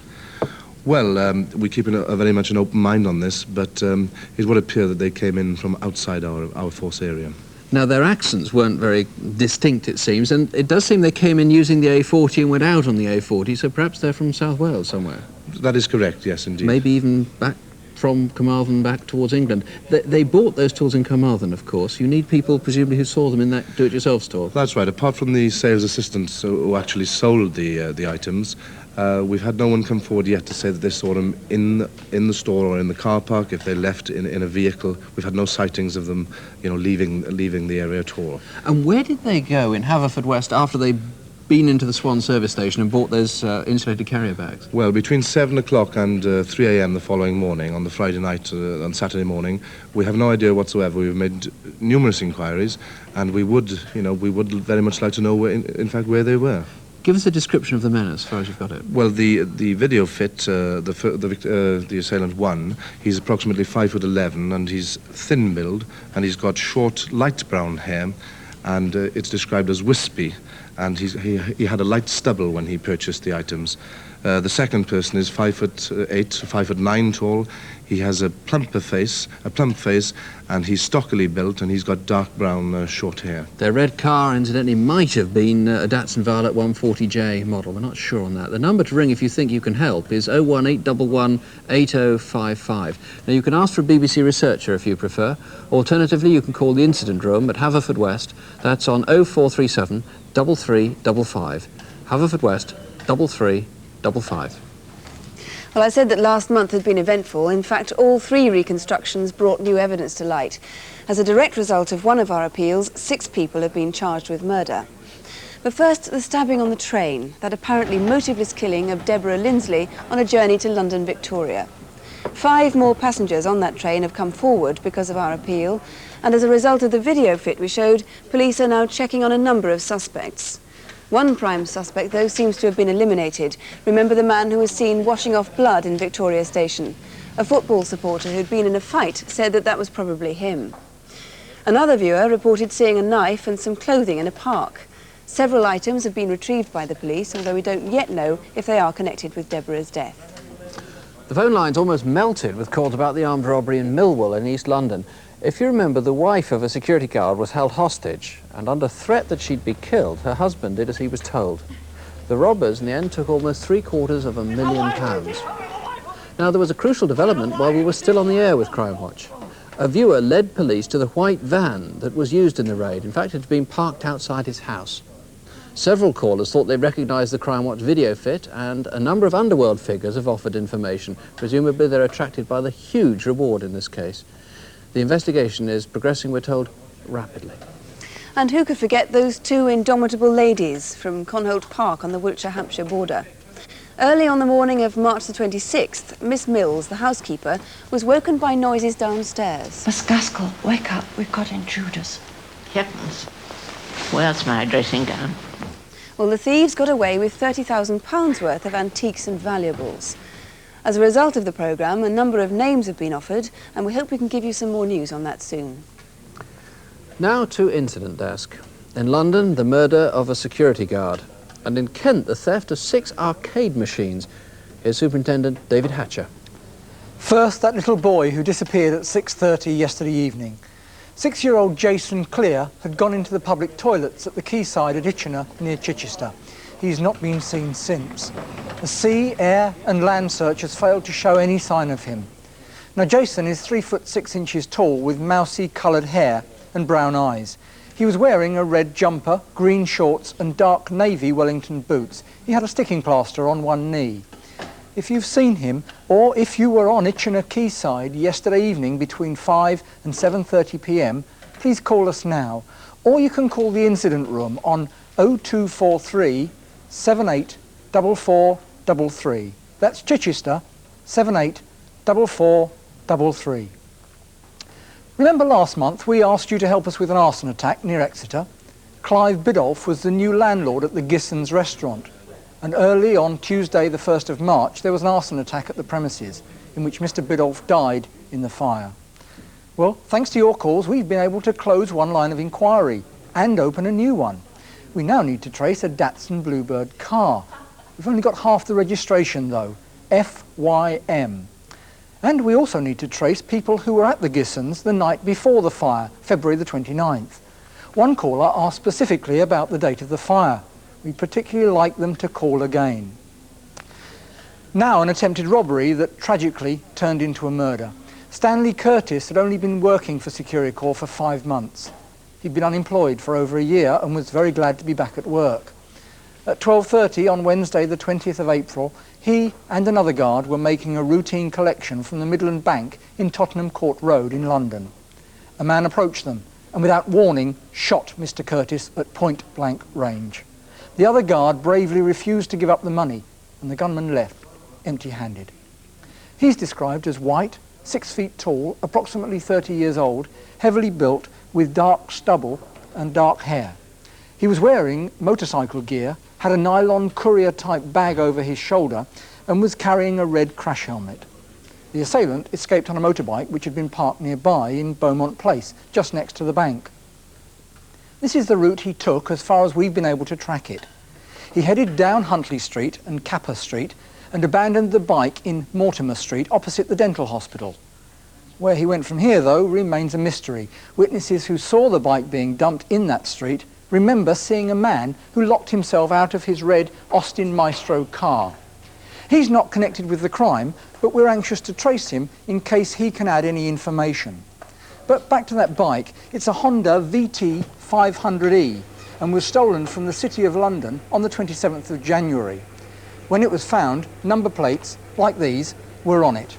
Well, we keep a very much an open mind on this, but it would appear that they came in from outside our force area. Now, their accents weren't very distinct, it seems, and it does seem they came in using the A40 and went out on the A40, so perhaps they're from South Wales somewhere. That is correct, yes, indeed. Maybe even back from Carmarthen back towards England. They bought those tools in Carmarthen, of course. You need people, presumably, who saw them in that do-it-yourself store. That's right. Apart from the sales assistants who actually sold the items, we've had no one come forward yet to say that they saw them in the store or in the car park. If they left in a vehicle, we've had no sightings of them, leaving the area at all. And where did they go in Haverfordwest after they'd been into the Swan service station and bought those insulated carrier bags? Well, between 7 o'clock and 3 a.m. the following morning, on the Friday night and Saturday morning, we have no idea whatsoever. We've made numerous inquiries, and we would very much like to know in fact where they were. Give us a description of the men as far as you've got it. Well, the video fit, the assailant one, he's approximately 5'11", and he's thin-build, and he's got short, light brown hair, and it's described as wispy, and he had a light stubble when he purchased the items. The second person is 5'8", 5'9" tall. He has a plump face, and he's stockily built, and he's got dark brown short hair. Their red car, incidentally, might have been a Datsun Violet 140J model. We're not sure on that. The number to ring if you think you can help is 01811 8055. Now, you can ask for a BBC researcher if you prefer. Alternatively, you can call the incident room at Haverfordwest. That's on 0437 3355. Haverfordwest 3355. Well, I said that last month had been eventful. In fact, all 3 reconstructions brought new evidence to light. As a direct result of one of our appeals, 6 people have been charged with murder. But first, the stabbing on the train, that apparently motiveless killing of Deborah Lindsley on a journey to London Victoria. 5 more passengers on that train have come forward because of our appeal, and as a result of the video fit we showed, police are now checking on a number of suspects. One prime suspect, though, seems to have been eliminated. Remember the man who was seen washing off blood in Victoria Station? A football supporter who'd been in a fight said that that was probably him. Another viewer reported seeing a knife and some clothing in a park. Several items have been retrieved by the police, although we don't yet know if they are connected with Deborah's death. The phone lines almost melted with calls about the armed robbery in Millwall in East London. If you remember, the wife of a security guard was held hostage, and under threat that she'd be killed, her husband did as he was told. The robbers, in the end, took almost £750,000. Now, there was a crucial development while we were still on the air with Crimewatch. A viewer led police to the white van that was used in the raid. In fact, it had been parked outside his house. Several callers thought they recognised the Crimewatch video fit, and a number of underworld figures have offered information. Presumably, they're attracted by the huge reward in this case. The investigation is progressing, we're told, rapidly. And who could forget those 2 indomitable ladies from Conholt Park on the Wiltshire-Hampshire border? Early on the morning of March the 26th, Miss Mills, the housekeeper, was woken by noises downstairs. Miss Gaskell, wake up, we've got intruders. Heavens, where's my dressing gown? Well, the thieves got away with £30,000 worth of antiques and valuables. As a result of the programme, a number of names have been offered, and we hope we can give you some more news on that soon. Now to Incident Desk. In London, the murder of a security guard. And in Kent, the theft of 6 arcade machines. Here's Superintendent David Hatcher. First, that little boy who disappeared at 6:30 yesterday evening. 6-year-old Jason Clear had gone into the public toilets at the quayside at Itchenor near Chichester. He's not been seen since. The sea, air and land search has failed to show any sign of him. Now, Jason is 3 foot 6 inches tall with mousy coloured hair and brown eyes. He was wearing a red jumper, green shorts and dark navy Wellington boots. He had a sticking plaster on one knee. If you've seen him, or if you were on Itchenor quayside yesterday evening between 5 and 7:30 p.m, please call us now, or you can call the incident room on 0243 784433. That's Chichester 784433. Remember last month we asked you to help us with an arson attack near Exeter? Clive Biddulph was the new landlord at the Gisson's restaurant, and early on Tuesday the 1st of March there was an arson attack at the premises in which Mr. Biddulph died in the fire. Well, thanks to your calls we've been able to close one line of inquiry and open a new one. We now need to trace a Datsun Bluebird car. We've only got half the registration though, FYM. And we also need to trace people who were at the Gissons the night before the fire, February the 29th. One caller asked specifically about the date of the fire. We'd particularly like them to call again. Now an attempted robbery that tragically turned into a murder. Stanley Curtis had only been working for Securicor for 5 months. He'd been unemployed for over a year and was very glad to be back at work. At 12:30 on Wednesday the 20th of April, he and another guard were making a routine collection from the Midland Bank in Tottenham Court Road in London. A man approached them and without warning shot Mr. Curtis at point-blank range. The other guard bravely refused to give up the money and the gunman left empty-handed. He's described as white, 6 feet tall, approximately 30 years old, heavily built, with dark stubble and dark hair. He was wearing motorcycle gear, had a nylon courier-type bag over his shoulder and was carrying a red crash helmet. The assailant escaped on a motorbike which had been parked nearby in Beaumont Place, just next to the bank. This is the route he took as far as we've been able to track it. He headed down Huntley Street and Capper Street and abandoned the bike in Mortimer Street opposite the dental hospital. Where he went from here, though, remains a mystery. Witnesses who saw the bike being dumped in that street remember seeing a man who locked himself out of his red Austin Maestro car. He's not connected with the crime, but we're anxious to trace him in case he can add any information. But back to that bike, it's a Honda VT 500E and was stolen from the City of London on the 27th of January. When it was found, number plates, like these, were on it.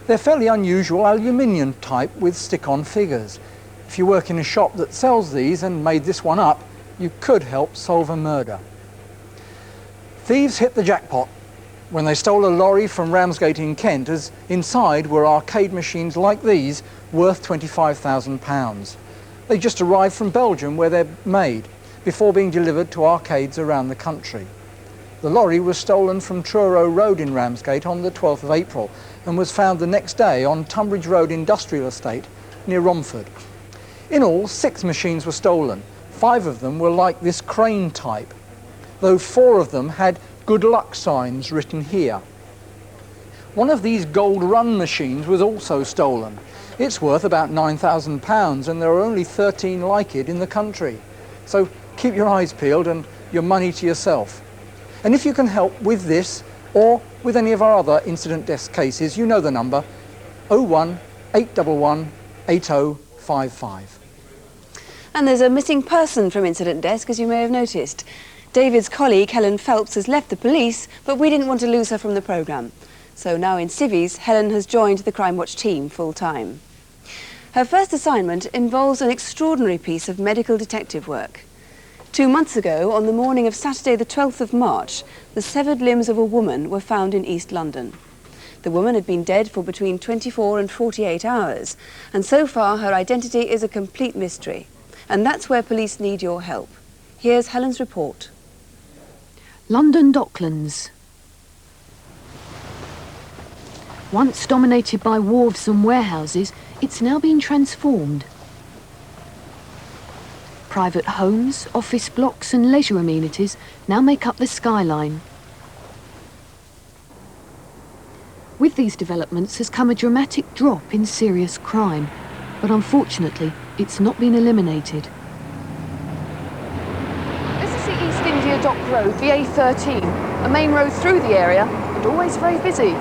They're fairly unusual aluminium type with stick-on figures. If you work in a shop that sells these and made this one up, you could help solve a murder. Thieves hit the jackpot when they stole a lorry from Ramsgate in Kent, as inside were arcade machines like these worth £25,000. They just arrived from Belgium where they're made, before being delivered to arcades around the country. The lorry was stolen from Truro Road in Ramsgate on the 12th of April and was found the next day on Tunbridge Road Industrial Estate near Romford. In all, 6 machines were stolen. 5 of them were like this crane type, though 4 of them had good luck signs written here. One of these gold run machines was also stolen. It's worth about £9,000 and there are only 13 like it in the country. So keep your eyes peeled and your money to yourself. And if you can help with this or with any of our other incident desk cases, you know the number, 01 811 8055. And there's a missing person from Incident Desk, as you may have noticed. David's colleague, Helen Phelps, has left the police, but we didn't want to lose her from the programme. So now in civvies, Helen has joined the Crimewatch team full-time. Her first assignment involves an extraordinary piece of medical detective work. 2 months ago, on the morning of Saturday the 12th of March, the severed limbs of a woman were found in East London. The woman had been dead for between 24 and 48 hours, and so far her identity is a complete mystery. And that's where police need your help. Here's Helen's report. London Docklands. Once dominated by wharves and warehouses, it's now been transformed. Private homes, office blocks and leisure amenities now make up the skyline. With these developments has come a dramatic drop in serious crime, but unfortunately it's not been eliminated. This is the East India Dock Road, the A13, a main road through the area and always very busy.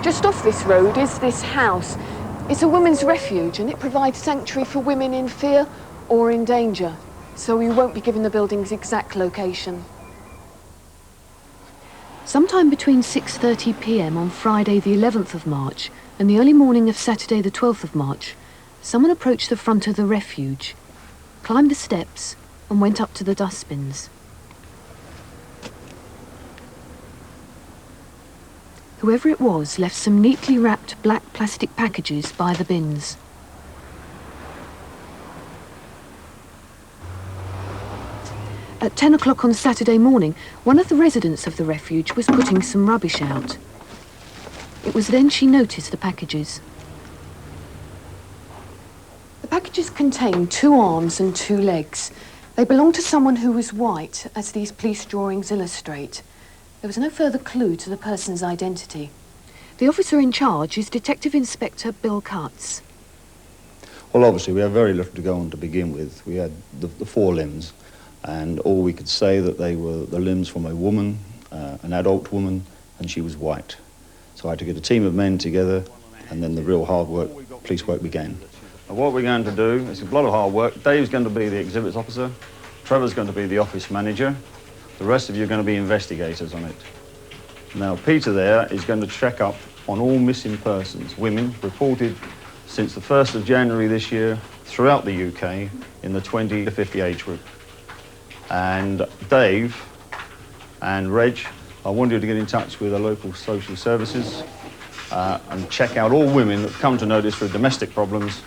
Just off this road is this house. It's a women's refuge and it provides sanctuary for women in fear or in danger, so we won't be given the building's exact location. Sometime between 6:30 p.m. on Friday the 11th of March and the early morning of Saturday the 12th of March, someone approached the front of the refuge, climbed the steps and went up to the dustbins. Whoever it was left some neatly wrapped black plastic packages by the bins. At 10 o'clock on Saturday morning, one of the residents of the refuge was putting some rubbish out. It was then she noticed the packages. The packages contain 2 arms and 2 legs. They belong to someone who was white, as these police drawings illustrate. There was no further clue to the person's identity. The officer in charge is Detective Inspector Bill Cutts. Well, obviously, we had very little to go on to begin with. We had the 4 limbs, and all we could say that they were the limbs from a woman, an adult woman, and she was white. So I had to get a team of men together, and then the real hard work, police work began. And what we're going to do, it's a lot of hard work. Dave's going to be the exhibits officer, Trevor's going to be the office manager, the rest of you are going to be investigators on it. Now, Peter there is going to check up on all missing persons, women, reported since the 1st of January this year throughout the UK in the 20 to 50 age group. And Dave and Reg, I want you to get in touch with the local social services and check out all women that come to notice for domestic problems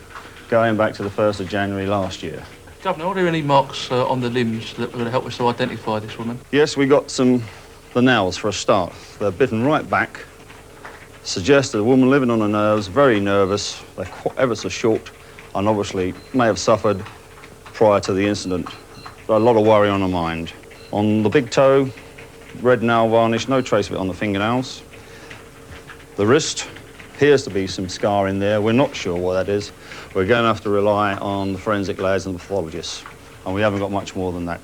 going back to the 1st of January last year. Governor, are there any marks on the limbs that are going to help us to identify this woman? Yes, we got the nails for a start. They're bitten right back. Suggested a woman living on her nerves, very nervous. They're ever so short and obviously may have suffered prior to the incident. A lot of worry on her mind. On the big toe, red nail varnish, no trace of it on the fingernails. The wrist appears to be some scar in there. We're not sure what that is. We're going to have to rely on the forensic lads and the pathologists, and we haven't got much more than that.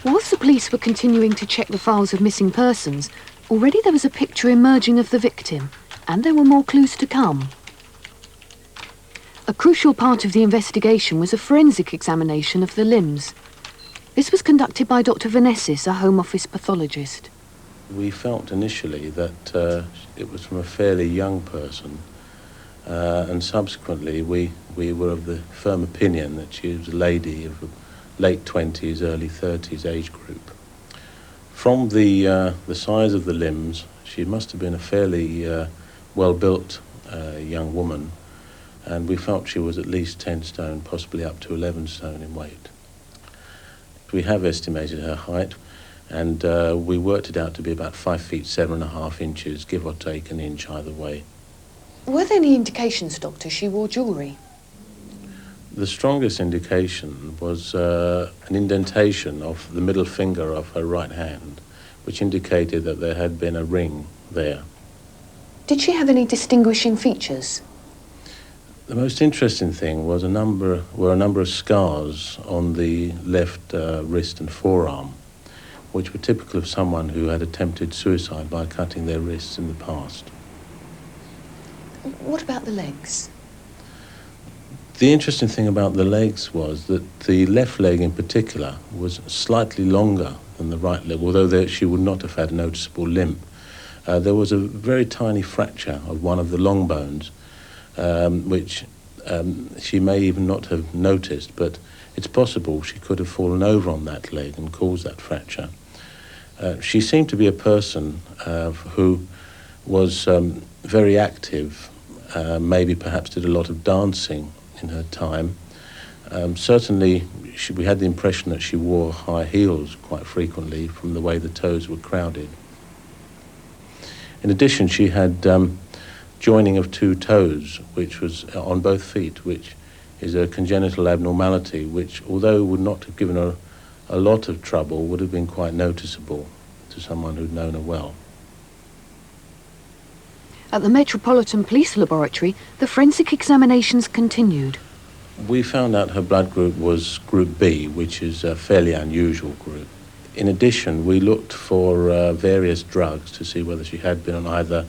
Whilst the police were continuing to check the files of missing persons, already there was a picture emerging of the victim, and there were more clues to come. A crucial part of the investigation was a forensic examination of the limbs. This was conducted by Dr. Vanessis, a Home Office pathologist. We felt initially that it was from a fairly young person, and subsequently we were of the firm opinion that she was a lady of late 20s, early 30s age group. From the size of the limbs, she must have been a fairly well-built young woman, and we felt she was at least 10 stone, possibly up to 11 stone in weight. We have estimated her height, and we worked it out to be about 5 feet 7.5 inches, give or take an inch either way. Were there any indications, Doctor, she wore jewellery? The strongest indication was an indentation of the middle finger of her right hand, which indicated that there had been a ring there. Did she have any distinguishing features? The most interesting thing was a number of scars on the left wrist and forearm, which were typical of someone who had attempted suicide by cutting their wrists in the past. What about the legs? The interesting thing about the legs was that the left leg in particular was slightly longer than the right leg, although she would not have had a noticeable limp. There was a very tiny fracture of one of the long bones, which she may even not have noticed, but it's possible she could have fallen over on that leg and caused that fracture. She seemed to be a person who was very active, maybe perhaps did a lot of dancing in her time. Certainly we had the impression that she wore high heels quite frequently from the way the toes were crowded. In addition, she had joining of two toes, which was on both feet, which is a congenital abnormality, which, although would not have given her a lot of trouble, would have been quite noticeable to someone who'd known her well. At the Metropolitan Police Laboratory, the forensic examinations continued. We found out her blood group was Group B, which is a fairly unusual group. In addition, we looked for various drugs to see whether she had been on either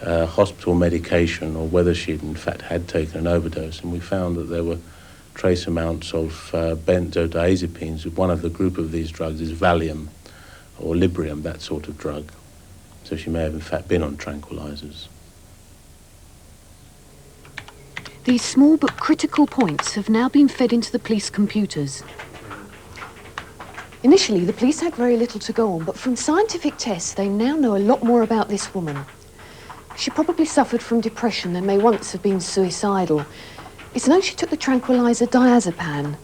hospital medication or whether she in fact had taken an overdose, and we found that there were trace amounts of benzodiazepines. One of the group of these drugs is Valium or Librium, that sort of drug. So she may have in fact been on tranquilizers. These small but critical points have now been fed into the police computers. Initially, the police had very little to go on, but from scientific tests, they now know a lot more about this woman. She probably suffered from depression and may once have been suicidal. It's known she took the tranquilizer diazepam.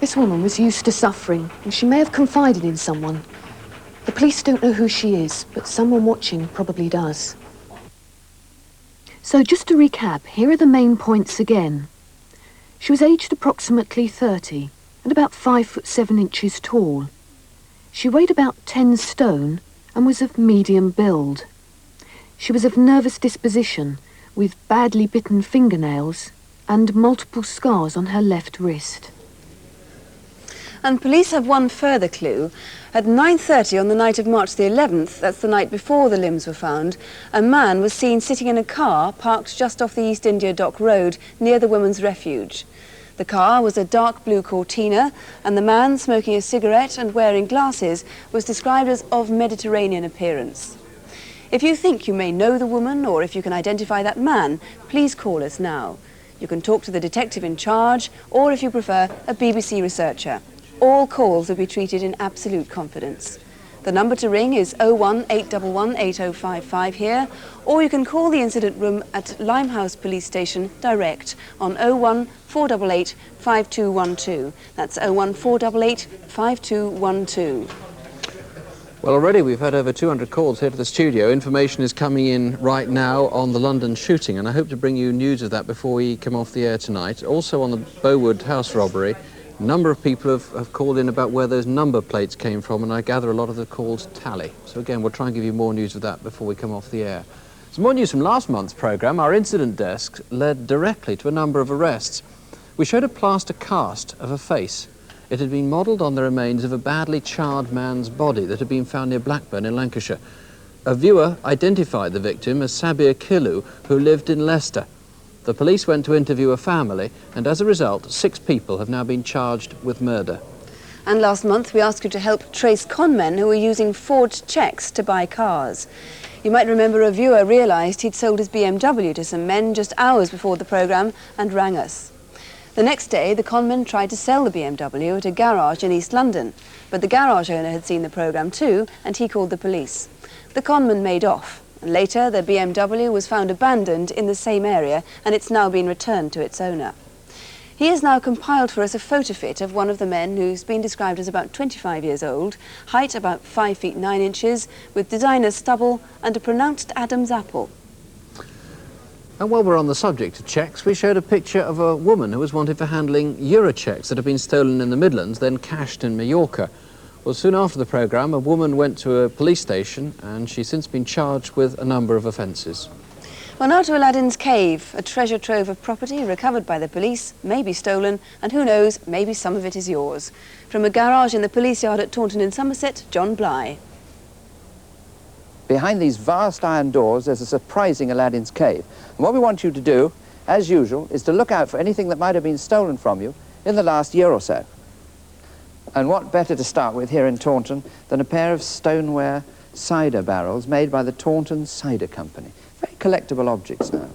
This woman was used to suffering, and she may have confided in someone. The police don't know who she is, but someone watching probably does. So just to recap, here are the main points again. She was aged approximately 30 and about 5 foot 7 inches tall. She weighed about 10 stone and was of medium build. She was of nervous disposition, with badly bitten fingernails and multiple scars on her left wrist. And police have one further clue. At 9:30 on the night of March the 11th, that's the night before the limbs were found, a man was seen sitting in a car parked just off the East India Dock Road near the Women's Refuge. The car was a dark blue Cortina, and the man, smoking a cigarette and wearing glasses, was described as of Mediterranean appearance. If you think you may know the woman, or if you can identify that man, please call us now. You can talk to the detective in charge, or if you prefer, a BBC researcher. All calls will be treated in absolute confidence. The number to ring is 01811 8055 here, or you can call the incident room at Limehouse Police Station direct on 01488 5212. That's 01488 5212. Well, already we've had over 200 calls here to the studio. Information is coming in right now on the London shooting, and I hope to bring you news of that before we come off the air tonight. Also on the Bowood house robbery, a number of people have called in about where those number plates came from, and I gather a lot of the calls tally. So again, we'll try and give you more news of that before we come off the air. Some more news from last month's programme. Our incident desk led directly to a number of arrests. We showed a plaster cast of a face. It had been modelled on the remains of a badly charred man's body that had been found near Blackburn in Lancashire. A viewer identified the victim as Sabir Kilu, who lived in Leicester. The police went to interview a family, and as a result, 6 people have now been charged with murder. And last month we asked you to help trace conmen who were using forged cheques to buy cars. You might remember a viewer realised he'd sold his BMW to some men just hours before the programme and rang us. The next day, the conman tried to sell the BMW at a garage in East London, but the garage owner had seen the programme too, and he called the police. The conman made off, and later the BMW was found abandoned in the same area, and it's now been returned to its owner. He has now compiled for us a photo fit of one of the men who's been described as about 25 years old, height about 5 feet 9 inches, with designer stubble and a pronounced Adam's apple. And while we're on the subject of cheques, we showed a picture of a woman who was wanted for handling Euro cheques that had been stolen in the Midlands, then cashed in Mallorca. Well, soon after the programme, a woman went to a police station, and she's since been charged with a number of offences. Well, now to Aladdin's Cave, a treasure trove of property recovered by the police, maybe stolen, and who knows, maybe some of it is yours. From a garage in the police yard at Taunton in Somerset, John Bly. Behind these vast iron doors, there's a surprising Aladdin's Cave. And what we want you to do, as usual, is to look out for anything that might have been stolen from you in the last year or so. And what better to start with here in Taunton than a pair of stoneware cider barrels made by the Taunton Cider Company. Very collectible objects now.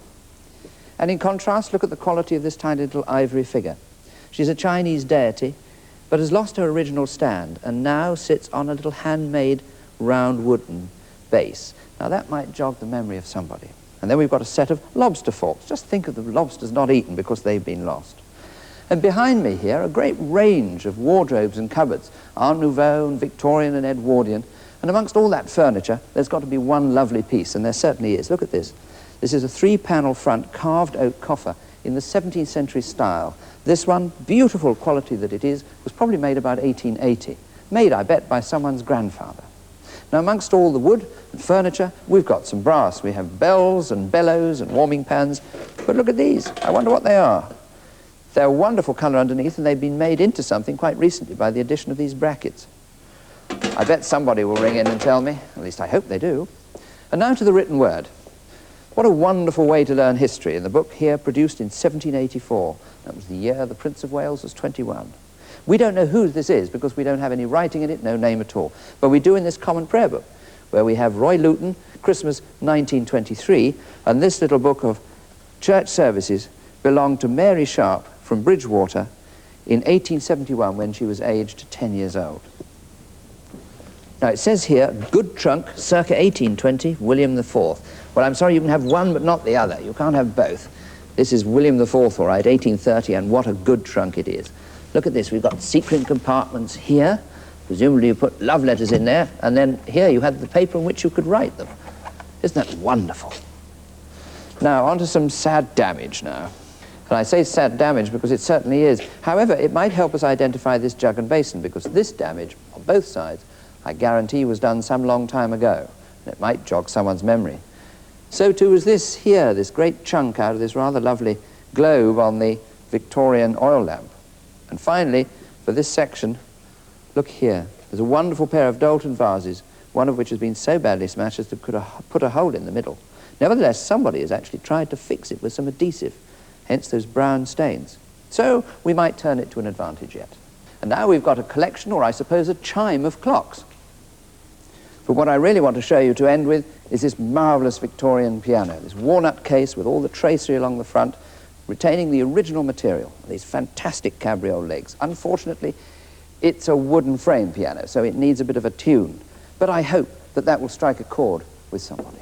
And in contrast, look at the quality of this tiny little ivory figure. She's a Chinese deity, but has lost her original stand and now sits on a little handmade round wooden base. Now that might jog the memory of somebody. And then we've got a set of lobster forks. Just think of the lobsters not eaten because they've been lost. And behind me here, a great range of wardrobes and cupboards, Art Nouveau and Victorian and Edwardian. And amongst all that furniture, there's got to be one lovely piece, and there certainly is. Look at this. This is a 3-panel front carved oak coffer in the 17th century style. This one, beautiful quality that it is, was probably made about 1880. Made, I bet, by someone's grandfather. Now, amongst all the wood and furniture, we've got some brass. We have bells and bellows and warming pans. But look at these. I wonder what they are. They're a wonderful colour underneath, and they've been made into something quite recently by the addition of these brackets. I bet somebody will ring in and tell me. At least I hope they do. And now to the written word. What a wonderful way to learn history. In the book here, produced in 1784. That was the year the Prince of Wales was 21. We don't know who this is because we don't have any writing in it, no name at all. But we do in this common prayer book, where we have Roy Luton, Christmas 1923, and this little book of church services belonged to Mary Sharp from Bridgewater in 1871 when she was aged 10 years old. Now it says here, good trunk, circa 1820, William IV. Well, I'm sorry, you can have one but not the other. You can't have both. This is William IV, all right, 1830, and what a good trunk it is. Look at this, we've got secret compartments here. Presumably you put love letters in there, and then here you had the paper in which you could write them. Isn't that wonderful? Now, on to some sad damage now. And I say sad damage because it certainly is. However, it might help us identify this jug and basin, because this damage, on both sides, I guarantee was done some long time ago, and it might jog someone's memory. So too is this here, this great chunk out of this rather lovely globe on the Victorian oil lamp. And finally, for this section, look here. There's a wonderful pair of Doulton vases, one of which has been so badly smashed as to put a hole in the middle. Nevertheless, somebody has actually tried to fix it with some adhesive, hence those brown stains. So we might turn it to an advantage yet. And now we've got a collection, or I suppose a chime of clocks. But what I really want to show you to end with is this marvellous Victorian piano, this walnut case with all the tracery along the front, retaining the original material, these fantastic cabriole legs. Unfortunately, it's a wooden frame piano, so it needs a bit of a tune. But I hope that that will strike a chord with somebody.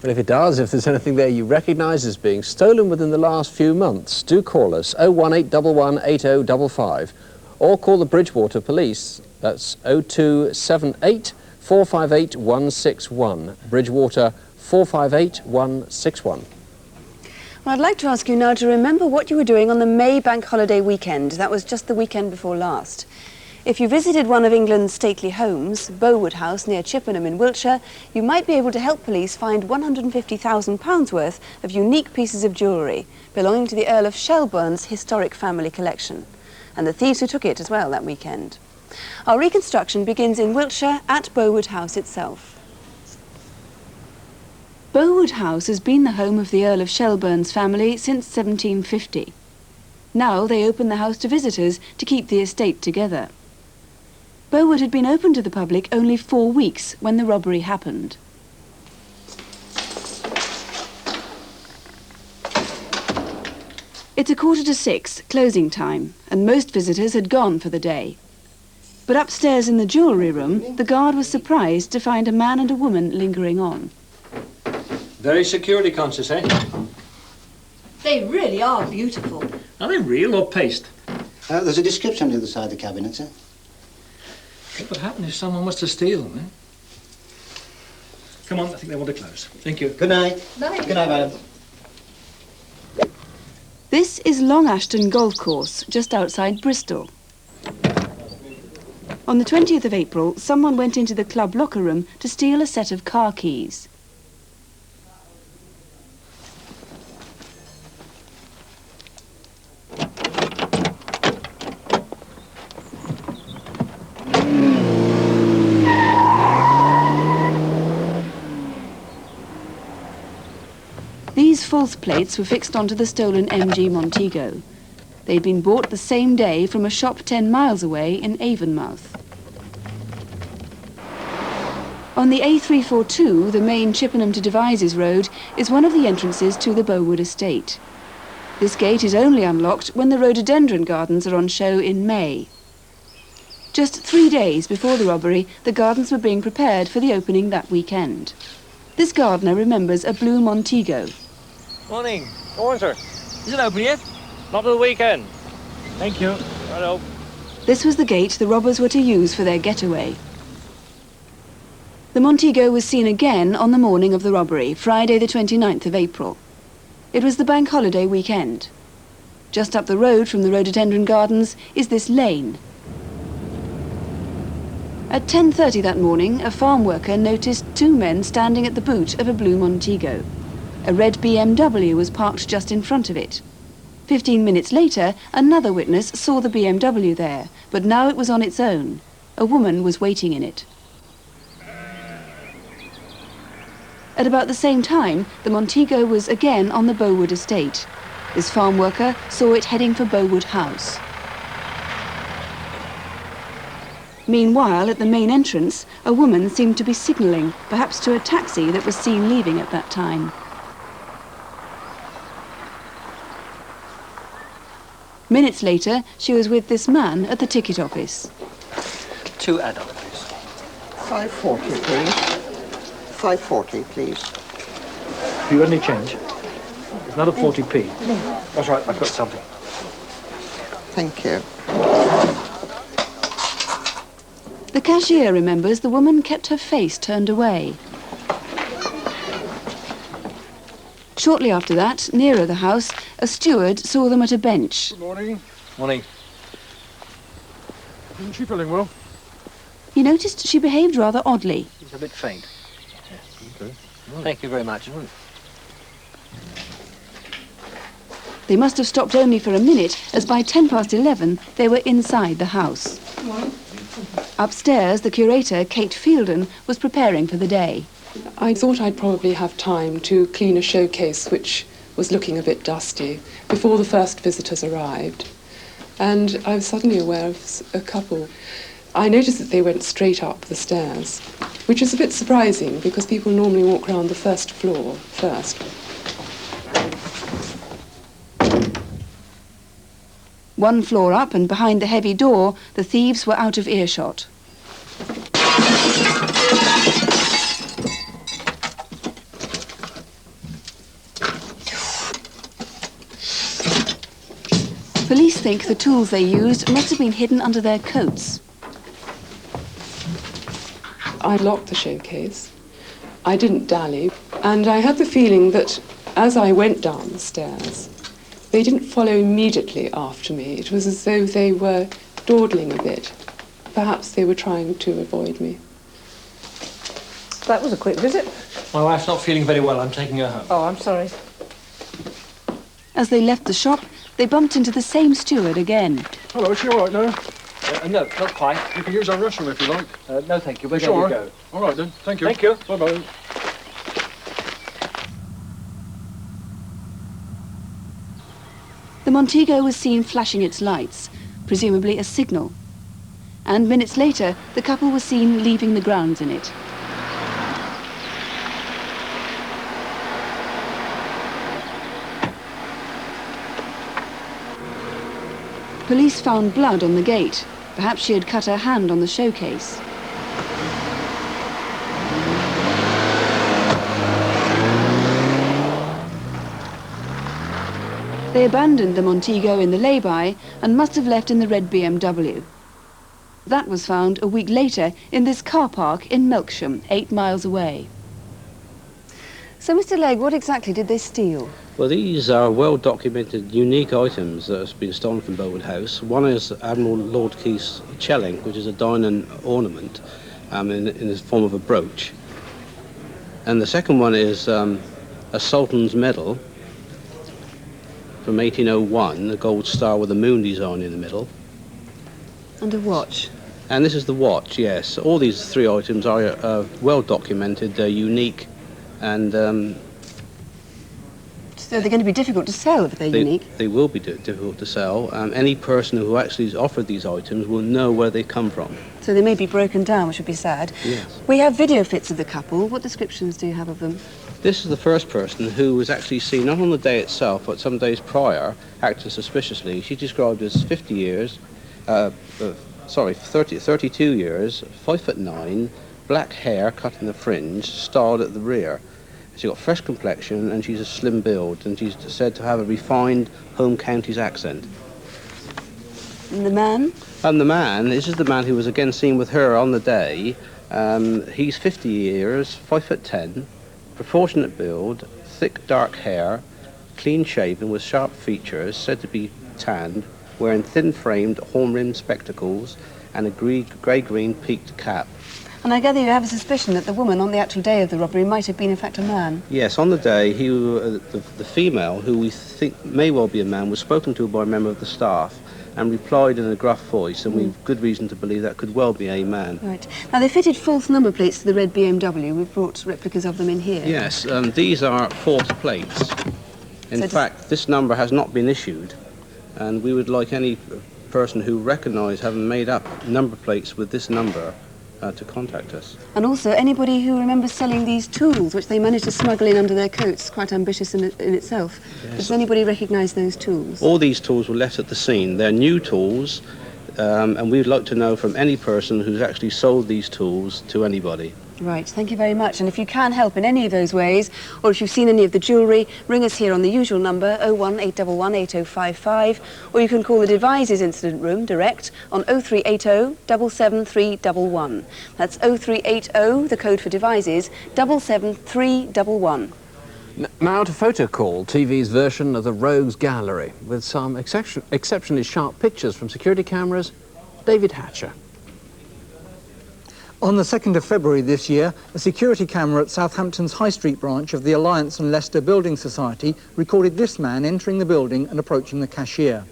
Well, if it does, if there's anything there you recognise as being stolen within the last few months, do call us 01811 8055 or call the Bridgewater Police. That's 0278 458 161. Bridgewater 458 161. Well, I'd like to ask you now to remember what you were doing on the May bank holiday weekend. That was just the weekend before last. If you visited one of England's stately homes, Bowood House near Chippenham in Wiltshire, you might be able to help police find £150,000 worth of unique pieces of jewellery belonging to the Earl of Shelburne's historic family collection, and the thieves who took it as well that weekend. Our reconstruction begins in Wiltshire at Bowood House itself. Bowood House has been the home of the Earl of Shelburne's family since 1750. Now they open the house to visitors to keep the estate together. Bowood had been open to the public only 4 weeks when the robbery happened. It's 6:15, closing time, and most visitors had gone for the day. But upstairs in the jewellery room, the guard was surprised to find a man and a woman lingering on. Very security conscious, eh? They really are beautiful. Are they real or paste? There's a description on the other side of the cabinet, sir. What would happen if someone was to steal them, eh? Come on, I think they want to close. Thank you. Good night. Night. Good night, madam. This is Long Ashton Golf Course, just outside Bristol. On the 20th of April, someone went into the club locker room to steal a set of car keys. These false plates were fixed onto the stolen MG Montego. They'd been bought the same day from a shop 10 miles away in Avonmouth. On the A342, the main Chippenham to Devizes road, is one of the entrances to the Bowood estate. This gate is only unlocked when the rhododendron gardens are on show in May. Just 3 days before the robbery, the gardens were being prepared for the opening that weekend. This gardener remembers a blue Montego. Morning. Go on, sir. Is it open yet? Not till the weekend. Thank you. Hello. This was the gate the robbers were to use for their getaway. The Montego was seen again on the morning of the robbery, Friday the 29th of April. It was the bank holiday weekend. Just up the road from the rhododendron gardens is this lane. At 10:30 that morning, a farm worker noticed 2 men standing at the boot of a blue Montego. A red BMW was parked just in front of it. 15 minutes later, another witness saw the BMW there, but now it was on its own. A woman was waiting in it. At about the same time, the Montego was again on the Bowood estate. This farm worker saw it heading for Bowood House. Meanwhile, at the main entrance, a woman seemed to be signalling, perhaps to a taxi that was seen leaving at that time. Minutes later, she was with this man at the ticket office. 2 adult, please. 540, please. 540, please. Have you got any change? It's not a 40p. No. That's right, I've got something. Thank you. The cashier remembers the woman kept her face turned away. Shortly after that, nearer the house, a steward saw them at a bench. Good morning. Morning. Isn't she feeling well? He noticed she behaved rather oddly. She's a bit faint. Okay. Thank you very much. They must have stopped only for a minute, as by 11:10 they were inside the house. Upstairs, the curator, Kate Fielden, was preparing for the day. I thought I'd probably have time to clean a showcase which was looking a bit dusty before the first visitors arrived. And I was suddenly aware of a couple. I noticed that they went straight up the stairs, which is a bit surprising because people normally walk around the first floor first. One floor up and behind the heavy door, the thieves were out of earshot. Police think the tools they used must have been hidden under their coats. I locked the showcase. I didn't dally. And I had the feeling that as I went down the stairs, they didn't follow immediately after me. It was as though they were dawdling a bit. Perhaps they were trying to avoid me. That was a quick visit. My wife's not feeling very well. I'm taking her home. Oh, I'm sorry. As they left the shop, they bumped into the same steward again. Hello, is she all right now? No, not quite. You can use our restroom if you like. No, thank you. We're Sure. going to go. All right then. Thank you. Thank you. Bye-bye. The Montego was seen flashing its lights, presumably a signal. And minutes later, the couple was seen leaving the grounds in it. Police found blood on the gate. Perhaps she had cut her hand on the showcase. They abandoned the Montego in the lay-by and must have left in the red BMW. That was found a week later in this car park in Melksham, 8 miles away. So, Mr. Legg, what exactly did they steal? Well, these are well-documented, unique items that have been stolen from Bowood House. One is Admiral Lord Keith's chelling, which is a diamond ornament in the form of a brooch. And the second one is a Sultan's medal from 1801, a gold star with a moon design in the middle. And a watch. And this is the watch, yes. All these three items are well-documented, they're unique, and so they're going to be difficult to sell if they're unique? They will be difficult to sell. Any person who actually is offered these items will know where they come from. So they may be broken down, which would be sad. Yes. We have video fits of the couple. What descriptions do you have of them? This is the first person who was actually seen, not on the day itself, but some days prior, acting suspiciously. She's described as 32 years, 5'9", black hair cut in the fringe, styled at the rear. She's got fresh complexion and she's a slim build, and she's said to have a refined home counties accent. And the man? And the man, this is the man who was again seen with her on the day. He's 50 years, 5'10", proportionate build, thick dark hair, clean shaven with sharp features, said to be tanned, wearing thin-framed horn-rimmed spectacles and a grey-green peaked cap. And I gather you have a suspicion that the woman on the actual day of the robbery might have been in fact a man. Yes, on the day, the female, who we think may well be a man, was spoken to by a member of the staff and replied in a gruff voice, and we've good reason to believe that could well be a man. Right. Now, they fitted false number plates to the red BMW. We've brought replicas of them in here. Yes, these are false plates. In fact, this number has not been issued, and we would like any person who recognised having made up number plates with this number to contact us. And also, anybody who remembers selling these tools, which they managed to smuggle in under their coats, quite ambitious in itself. Yes. Does anybody recognise those tools? All these tools were left at the scene. They're new tools, and we'd like to know from any person who's actually sold these tools to anybody. Right, thank you very much. And if you can help in any of those ways, or if you've seen any of the jewellery, ring us here on the usual number, 01811 8055, or you can call the Devizes Incident Room direct on 0380 77311. That's 0380, the code for Devizes, 77311. Now to Photo Call, TV's version of the Rogues Gallery, with some exceptionally sharp pictures from security cameras. David Hatcher. On the 2nd of February this year, a security camera at Southampton's High Street branch of the Alliance and Leicester Building Society recorded this man entering the building and approaching the cashier.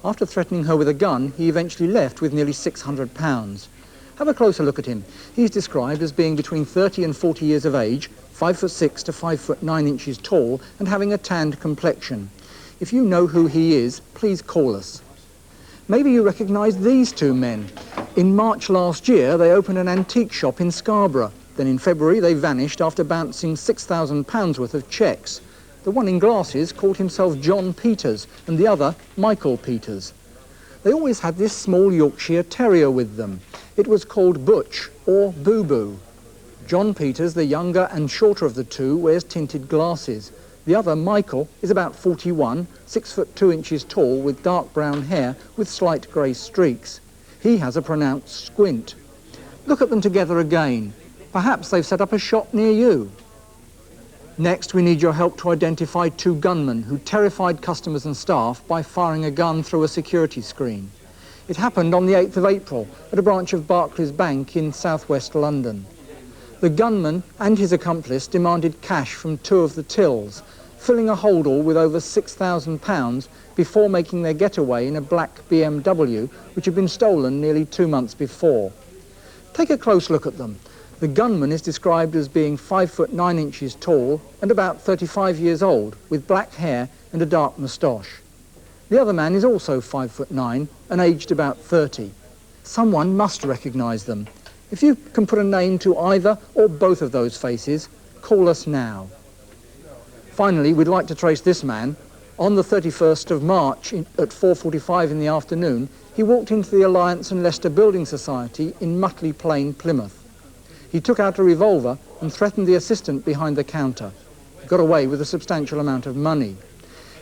After threatening her with a gun, he eventually left with nearly £600. Have a closer look at him. He's described as being between 30 and 40 years of age, 5'6" to 5'9" tall, and having a tanned complexion. If you know who he is, please call us. Maybe you recognise these two men. In March last year, they opened an antique shop in Scarborough. Then in February, they vanished after bouncing £6,000 worth of cheques. The one in glasses called himself John Peters, and the other Michael Peters. They always had this small Yorkshire Terrier with them. It was called Butch, or Boo Boo. John Peters, the younger and shorter of the two, wears tinted glasses. The other, Michael, is about 41, 6 foot 2 inches tall with dark brown hair with slight grey streaks. He has a pronounced squint. Look at them together again. Perhaps they've set up a shop near you. Next, we need your help to identify 2 gunmen who terrified customers and staff by firing a gun through a security screen. It happened on the 8th of April at a branch of Barclays Bank in southwest London. The gunman and his accomplice demanded cash from 2 of the tills, filling a holdall with over £6,000 before making their getaway in a black BMW which had been stolen nearly 2 months before. Take a close look at them. The gunman is described as being 5 foot 9 inches tall and about 35 years old, with black hair and a dark moustache. The other man is also 5 foot 9 and aged about 30. Someone must recognise them. If you can put a name to either or both of those faces, call us now. Finally, we'd like to trace this man. On the 31st of March at 4:45 in the afternoon, he walked into the Alliance and Leicester Building Society in Mutley Plain, Plymouth. He took out a revolver and threatened the assistant behind the counter. He got away with a substantial amount of money.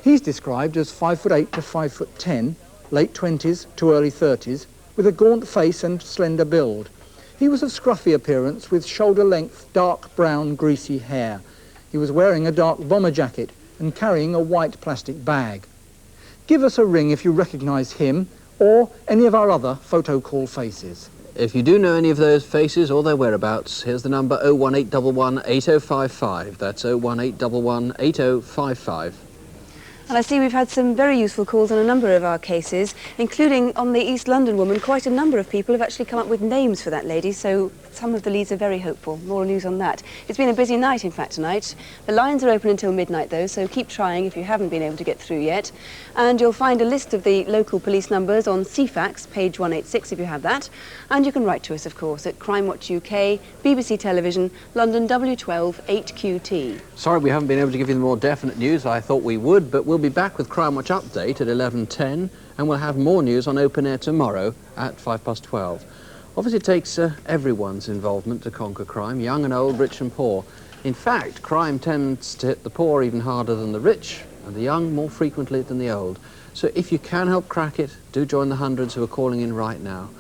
He's described as 5 foot 8 to 5 foot 10, late 20s to early 30s, with a gaunt face and slender build. He was of scruffy appearance with shoulder-length, dark brown, greasy hair. He was wearing a dark bomber jacket and carrying a white plastic bag. Give us a ring if you recognise him or any of our other photo call faces. If you do know any of those faces or their whereabouts, here's the number 01811 8055. That's 01811 8055. And I see we've had some very useful calls on a number of our cases, including on the East London woman. Quite a number of people have actually come up with names for that lady, so some of the leads are very hopeful. More news on that. It's been a busy night, in fact, tonight. The lines are open until midnight, though, so keep trying if you haven't been able to get through yet. And you'll find a list of the local police numbers on CFAX, page 186, if you have that. And you can write to us, of course, at Crimewatch UK, BBC Television, London W12 8QT. Sorry we haven't been able to give you the more definite news I thought we would, but we'll be back with Crimewatch Update at 11:10, and we'll have more news on Open Air tomorrow at 12:05. Obviously it takes everyone's involvement to conquer crime, young and old, rich and poor. In fact, crime tends to hit the poor even harder than the rich, and the young more frequently than the old. So if you can help crack it, do join the hundreds who are calling in right now.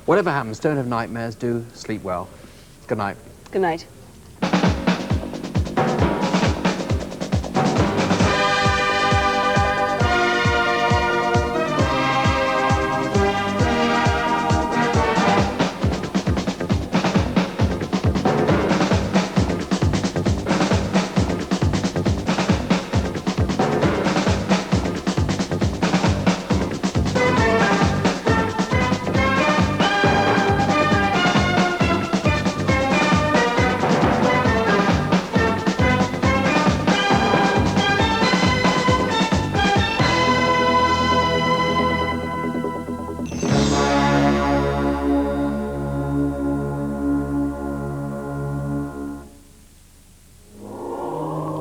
Whatever happens, don't have nightmares, do sleep well. Good night. Good night.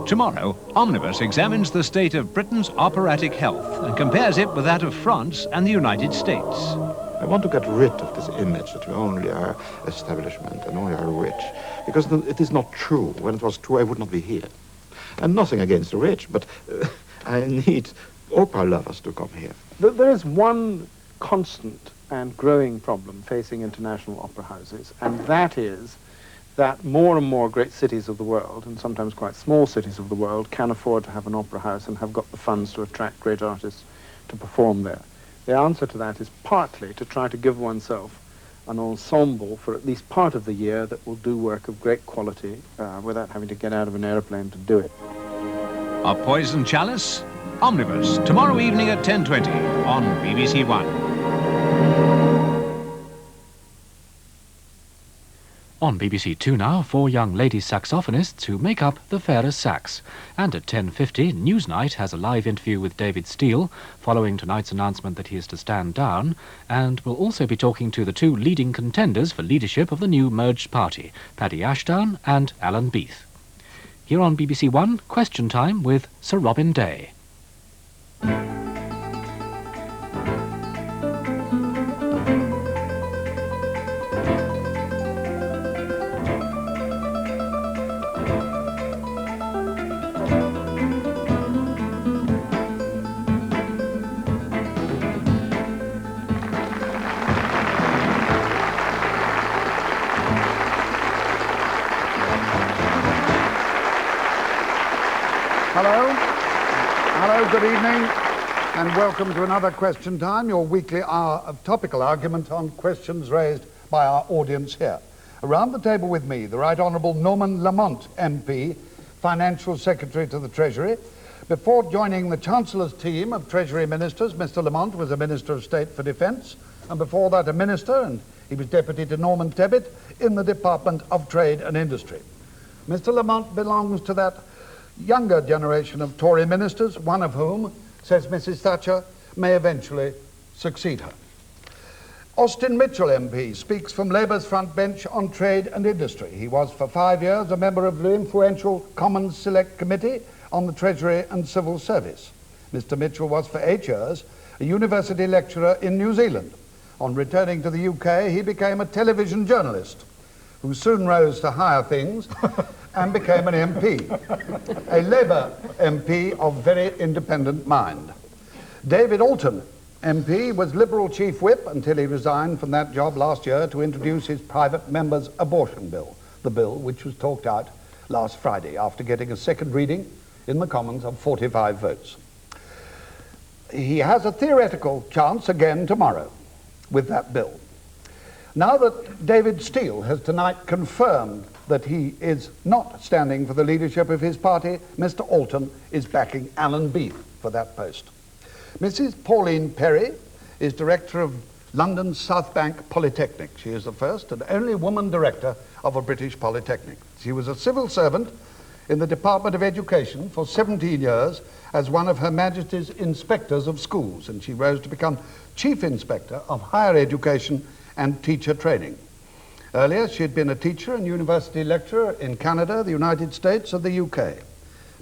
Tomorrow, Omnibus examines the state of Britain's operatic health and compares it with that of France and the United States. I want to get rid of this image that we only are establishment and only are rich, because it is not true. When it was true, I would not be here. And nothing against the rich, but I need opera lovers to come here. There is one constant and growing problem facing international opera houses, and that is that more and more great cities of the world, and sometimes quite small cities of the world, can afford to have an opera house and have got the funds to attract great artists to perform there. The answer to that is partly to try to give oneself an ensemble for at least part of the year that will do work of great quality without having to get out of an aeroplane to do it. A Poisoned Chalice, Omnibus, tomorrow evening at 10:20 on BBC1. On BBC Two now, 4 young lady saxophonists who make up the fairest sax. And at 10:50, Newsnight has a live interview with David Steele, following tonight's announcement that he is to stand down, and we'll also be talking to the 2 leading contenders for leadership of the new merged party, Paddy Ashdown and Alan Beath. Here on BBC One, Question Time with Sir Robin Day. Hello. Hello, good evening, and welcome to another Question Time, your weekly hour of topical argument on questions raised by our audience here. Around the table with me, the Right Honourable Norman Lamont MP, Financial Secretary to the Treasury. Before joining the Chancellor's team of Treasury Ministers, Mr Lamont was a Minister of State for Defence, and before that a Minister, and he was Deputy to Norman Tebbit in the Department of Trade and Industry. Mr Lamont belongs to that younger generation of Tory ministers, one of whom, says Mrs Thatcher, may eventually succeed her. Austin Mitchell MP speaks from Labour's front bench on trade and industry. He was for 5 years a member of the influential Commons Select Committee on the Treasury and Civil Service. Mr Mitchell was for 8 years a university lecturer in New Zealand. On returning to the UK, he became a television journalist who soon rose to higher things and became an MP, a Labour MP of very independent mind. David Alton, MP, was Liberal Chief Whip until he resigned from that job last year to introduce his private member's abortion bill, the bill which was talked out last Friday after getting a second reading in the Commons of 45 votes. He has a theoretical chance again tomorrow with that bill. Now that David Steele has tonight confirmed that he is not standing for the leadership of his party, Mr Alton is backing Alan Beef for that post. Mrs Pauline Perry is director of London's South Bank Polytechnic. She is the first and only woman director of a British polytechnic. She was a civil servant in the Department of Education for 17 years as one of Her Majesty's inspectors of schools, and she rose to become Chief Inspector of Higher Education and Teacher Training. Earlier, she had been a teacher and university lecturer in Canada, the United States, and the UK.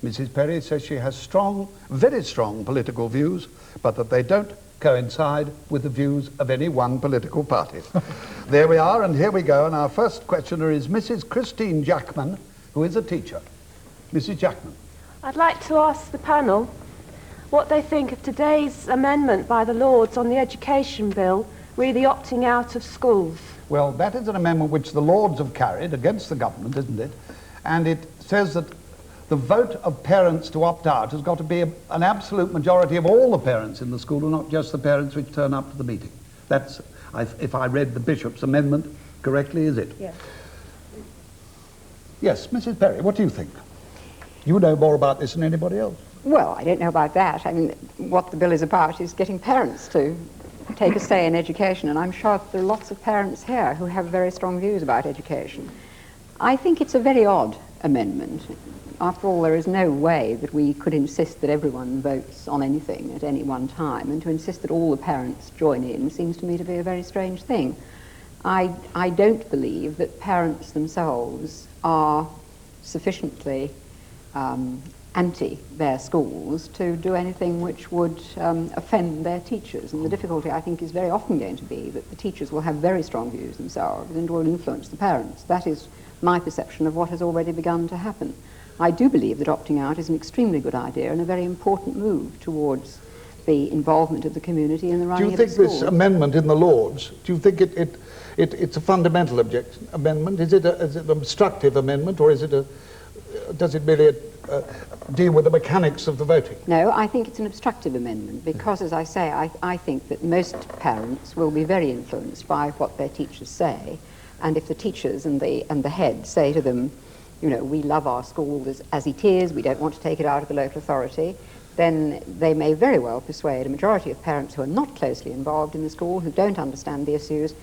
Mrs Perry says she has strong, very strong political views, but that they don't coincide with the views of any one political party. There we are, and here we go, and our first questioner is Mrs Christine Jackman, who is a teacher. Mrs Jackman. I'd like to ask the panel what they think of today's amendment by the Lords on the Education Bill, really opting out of schools. Well, that is an amendment which the Lords have carried against the government, isn't it? And it says that the vote of parents to opt out has got to be an absolute majority of all the parents in the school, and not just the parents which turn up to the meeting. That's, if I read the Bishop's amendment correctly, is it? Yes. Yes, Mrs Perry, what do you think? You know more about this than anybody else. Well, I don't know about that. I mean, what the bill is about is getting parents to take a say in education, and I'm sure there are lots of parents here who have very strong views about education. I think it's a very odd amendment. After all, there is no way that we could insist that everyone votes on anything at any one time, and to insist that all the parents join in seems to me to be a very strange thing. I don't believe that parents themselves are sufficiently anti their schools to do anything which would offend their teachers. And the difficulty, I think, is very often going to be that the teachers will have very strong views themselves and will influence the parents. That is my perception of what has already begun to happen. I do believe that opting out is an extremely good idea and a very important move towards the involvement of the community in the running of the schools. Do you think this amendment in the Lords, do you think it's a fundamental amendment? Is it an obstructive amendment, or is it does it really deal with the mechanics of the voting? No, I think it's an obstructive amendment because, as I say, I think that most parents will be very influenced by what their teachers say, and if the teachers and the head say to them, you know, we love our school as it is, we don't want to take it out of the local authority, then they may very well persuade a majority of parents who are not closely involved in the school, who don't understand the issues,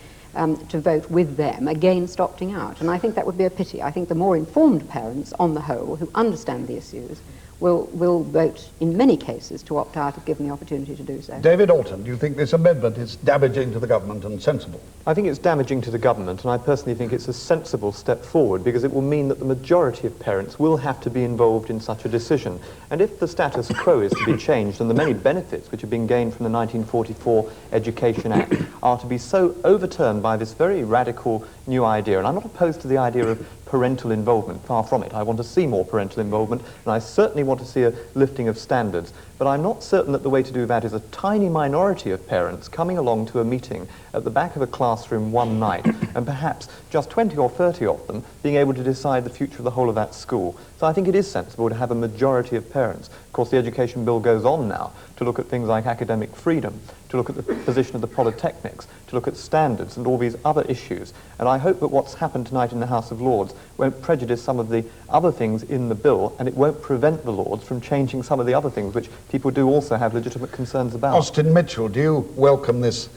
to vote with them against opting out. And I think that would be a pity. I think the more informed parents, on the whole, who understand the issues, will vote in many cases to opt out if given the opportunity to do so. David Alton, do you think this amendment is damaging to the government and sensible? I think it's damaging to the government, and I personally think it's a sensible step forward because it will mean that the majority of parents will have to be involved in such a decision. And if the status quo is to be changed and the many benefits which have been gained from the 1944 Education Act are to be so overturned by this very radical new idea, and I'm not opposed to the idea of parental involvement. Far from it. I want to see more parental involvement, and I certainly want to see a lifting of standards. But I'm not certain that the way to do that is a tiny minority of parents coming along to a meeting at the back of a classroom one night, and perhaps just 20 or 30 of them being able to decide the future of the whole of that school. So I think it is sensible to have a majority of parents. Of course, the Education Bill goes on now to look at things like academic freedom, to look at the position of the Polytechnics, to look at standards and all these other issues. And I hope that what's happened tonight in the House of Lords won't prejudice some of the other things in the bill, and it won't prevent the Lords from changing some of the other things which people do also have legitimate concerns about. Austin Mitchell, do you welcome this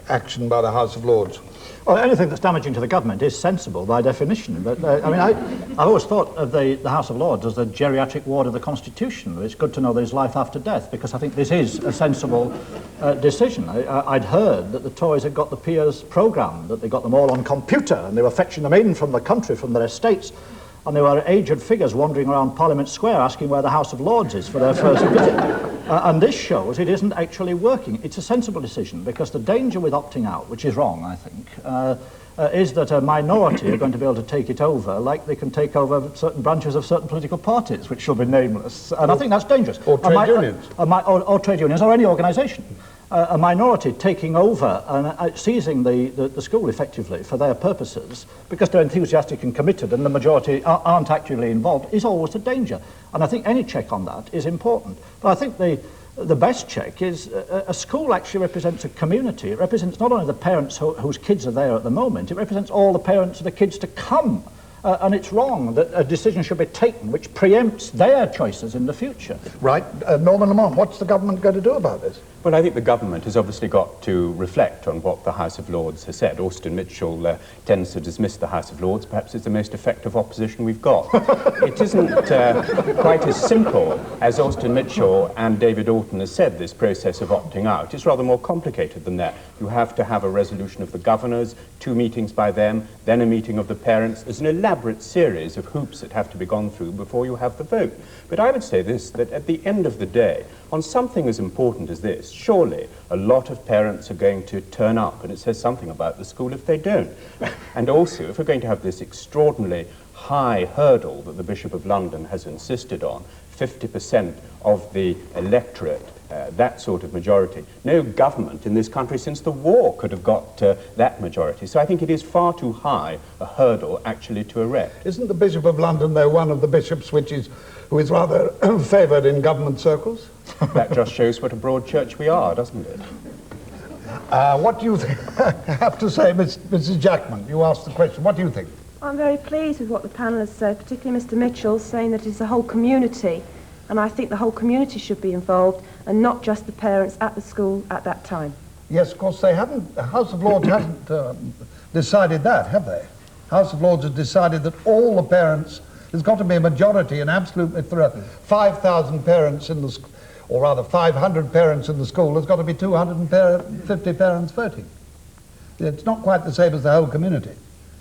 action by the House of Lords? Well, anything that's damaging to the government is sensible by definition. But I've always thought of the House of Lords as the geriatric ward of the Constitution. It's good to know there's life after death, because I think this is a sensible decision. I'd heard that the Tories had got the peers programmed, that they got them all on computer, and they were fetching them in from the country, from their estates, and there were aged figures wandering around Parliament Square asking where the House of Lords is for their first visit. And this shows it isn't actually working. It's a sensible decision, because the danger with opting out, which is wrong, I think, is that a minority are going to be able to take it over, like they can take over certain branches of certain political parties, which shall be nameless. And I think that's dangerous. Or trade unions. Or trade unions, or any organisation. A minority taking over and seizing the school effectively for their purposes, because they're enthusiastic and committed and the majority aren't actively involved, is always a danger. And I think any check on that is important. But I think the best check is a school actually represents a community. It represents not only the parents whose kids are there at the moment, it represents all the parents of the kids to come. And it's wrong that a decision should be taken which preempts their choices in the future. Right. Norman Lamont, what's the government going to do about this? Well, I think the government has obviously got to reflect on what the House of Lords has said. Austin Mitchell tends to dismiss the House of Lords. Perhaps it's the most effective opposition we've got. It isn't quite as simple as Austin Mitchell and David Alton has said, this process of opting out. It's rather more complicated than that. You have to have a resolution of the governors, 2 meetings by them, then a meeting of the parents. There's an elaborate series of hoops that have to be gone through before you have the vote. But I would say this, that at the end of the day, on something as important as this, surely a lot of parents are going to turn up, and it says something about the school if they don't. And also, if we're going to have this extraordinarily high hurdle that the Bishop of London has insisted on, 50% of the electorate, that sort of majority, no government in this country since the war could have got that majority. So I think it is far too high a hurdle actually to erect. Isn't the Bishop of London, though, one of the bishops who is rather favoured in government circles? That just shows what a broad church we are, doesn't it? What do you have to say, Mrs. Jackman? You asked the question. What do you think? I'm very pleased with what the panel has said, particularly Mr. Mitchell, saying that it's a whole community, and I think the whole community should be involved, and not just the parents at the school at that time. Yes, of course, they haven't. The House of Lords hasn't decided that, have they? House of Lords has decided that all the parents, there's got to be a majority, and absolutely, if there are 5,000 parents in the school, or rather 500 parents in the school, there's got to be 250 parents voting. It's not quite the same as the whole community.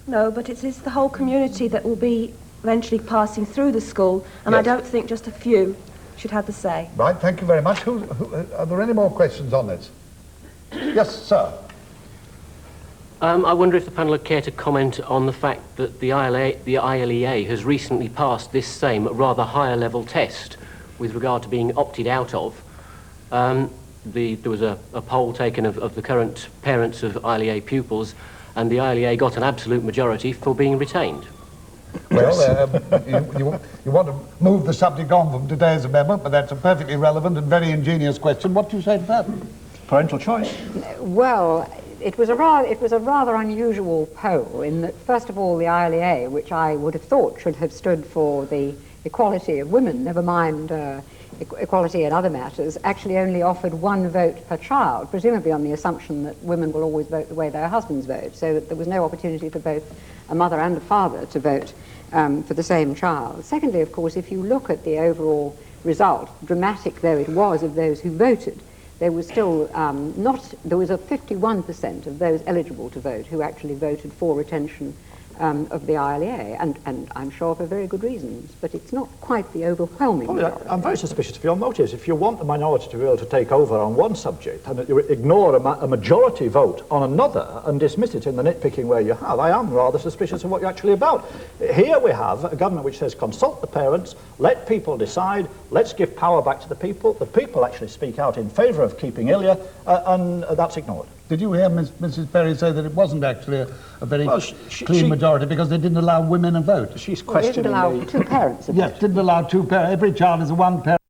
No, but it is the whole community that will be eventually passing through the school, and yes. I don't think just a few should have the say. Right, thank you very much. Are there any more questions on this? Yes, sir. I wonder if the panel would care to comment on the fact that the ILEA has recently passed this same rather higher level test with regard to being opted out of. There was a poll taken of the current parents of ILEA pupils, and the ILEA got an absolute majority for being retained. Well, you want to move the subject on from today's amendment, but that's a perfectly relevant and very ingenious question. What do you say to that? Parental choice. Well, it was a rather unusual poll in that, first of all, the ILEA, which I would have thought should have stood for the equality of women, never mind equality in other matters, actually only offered 1 vote per child, presumably on the assumption that women will always vote the way their husbands vote, so that there was no opportunity for both a mother and a father to vote for the same child. Secondly, of course, if you look at the overall result, dramatic though it was of those who voted, there was still there was a 51% of those eligible to vote who actually voted for retention of the ILEA, and I'm sure for very good reasons, but it's not quite the overwhelming majority. I'm very suspicious of your motives. If you want the minority to be able to take over on one subject and you ignore a majority vote on another and dismiss it in the nitpicking way you have, I am rather suspicious of what you're actually about. Here we have a government which says consult the parents, let people decide, let's give power back to the people actually speak out in favour of keeping Ilya, and that's ignored. Did you hear Mrs. Ferry say that it wasn't actually a very clean majority because they didn't allow women a vote? She's questioning. They didn't allow two parents. Yes, didn't allow two parents. Every child is a one parent.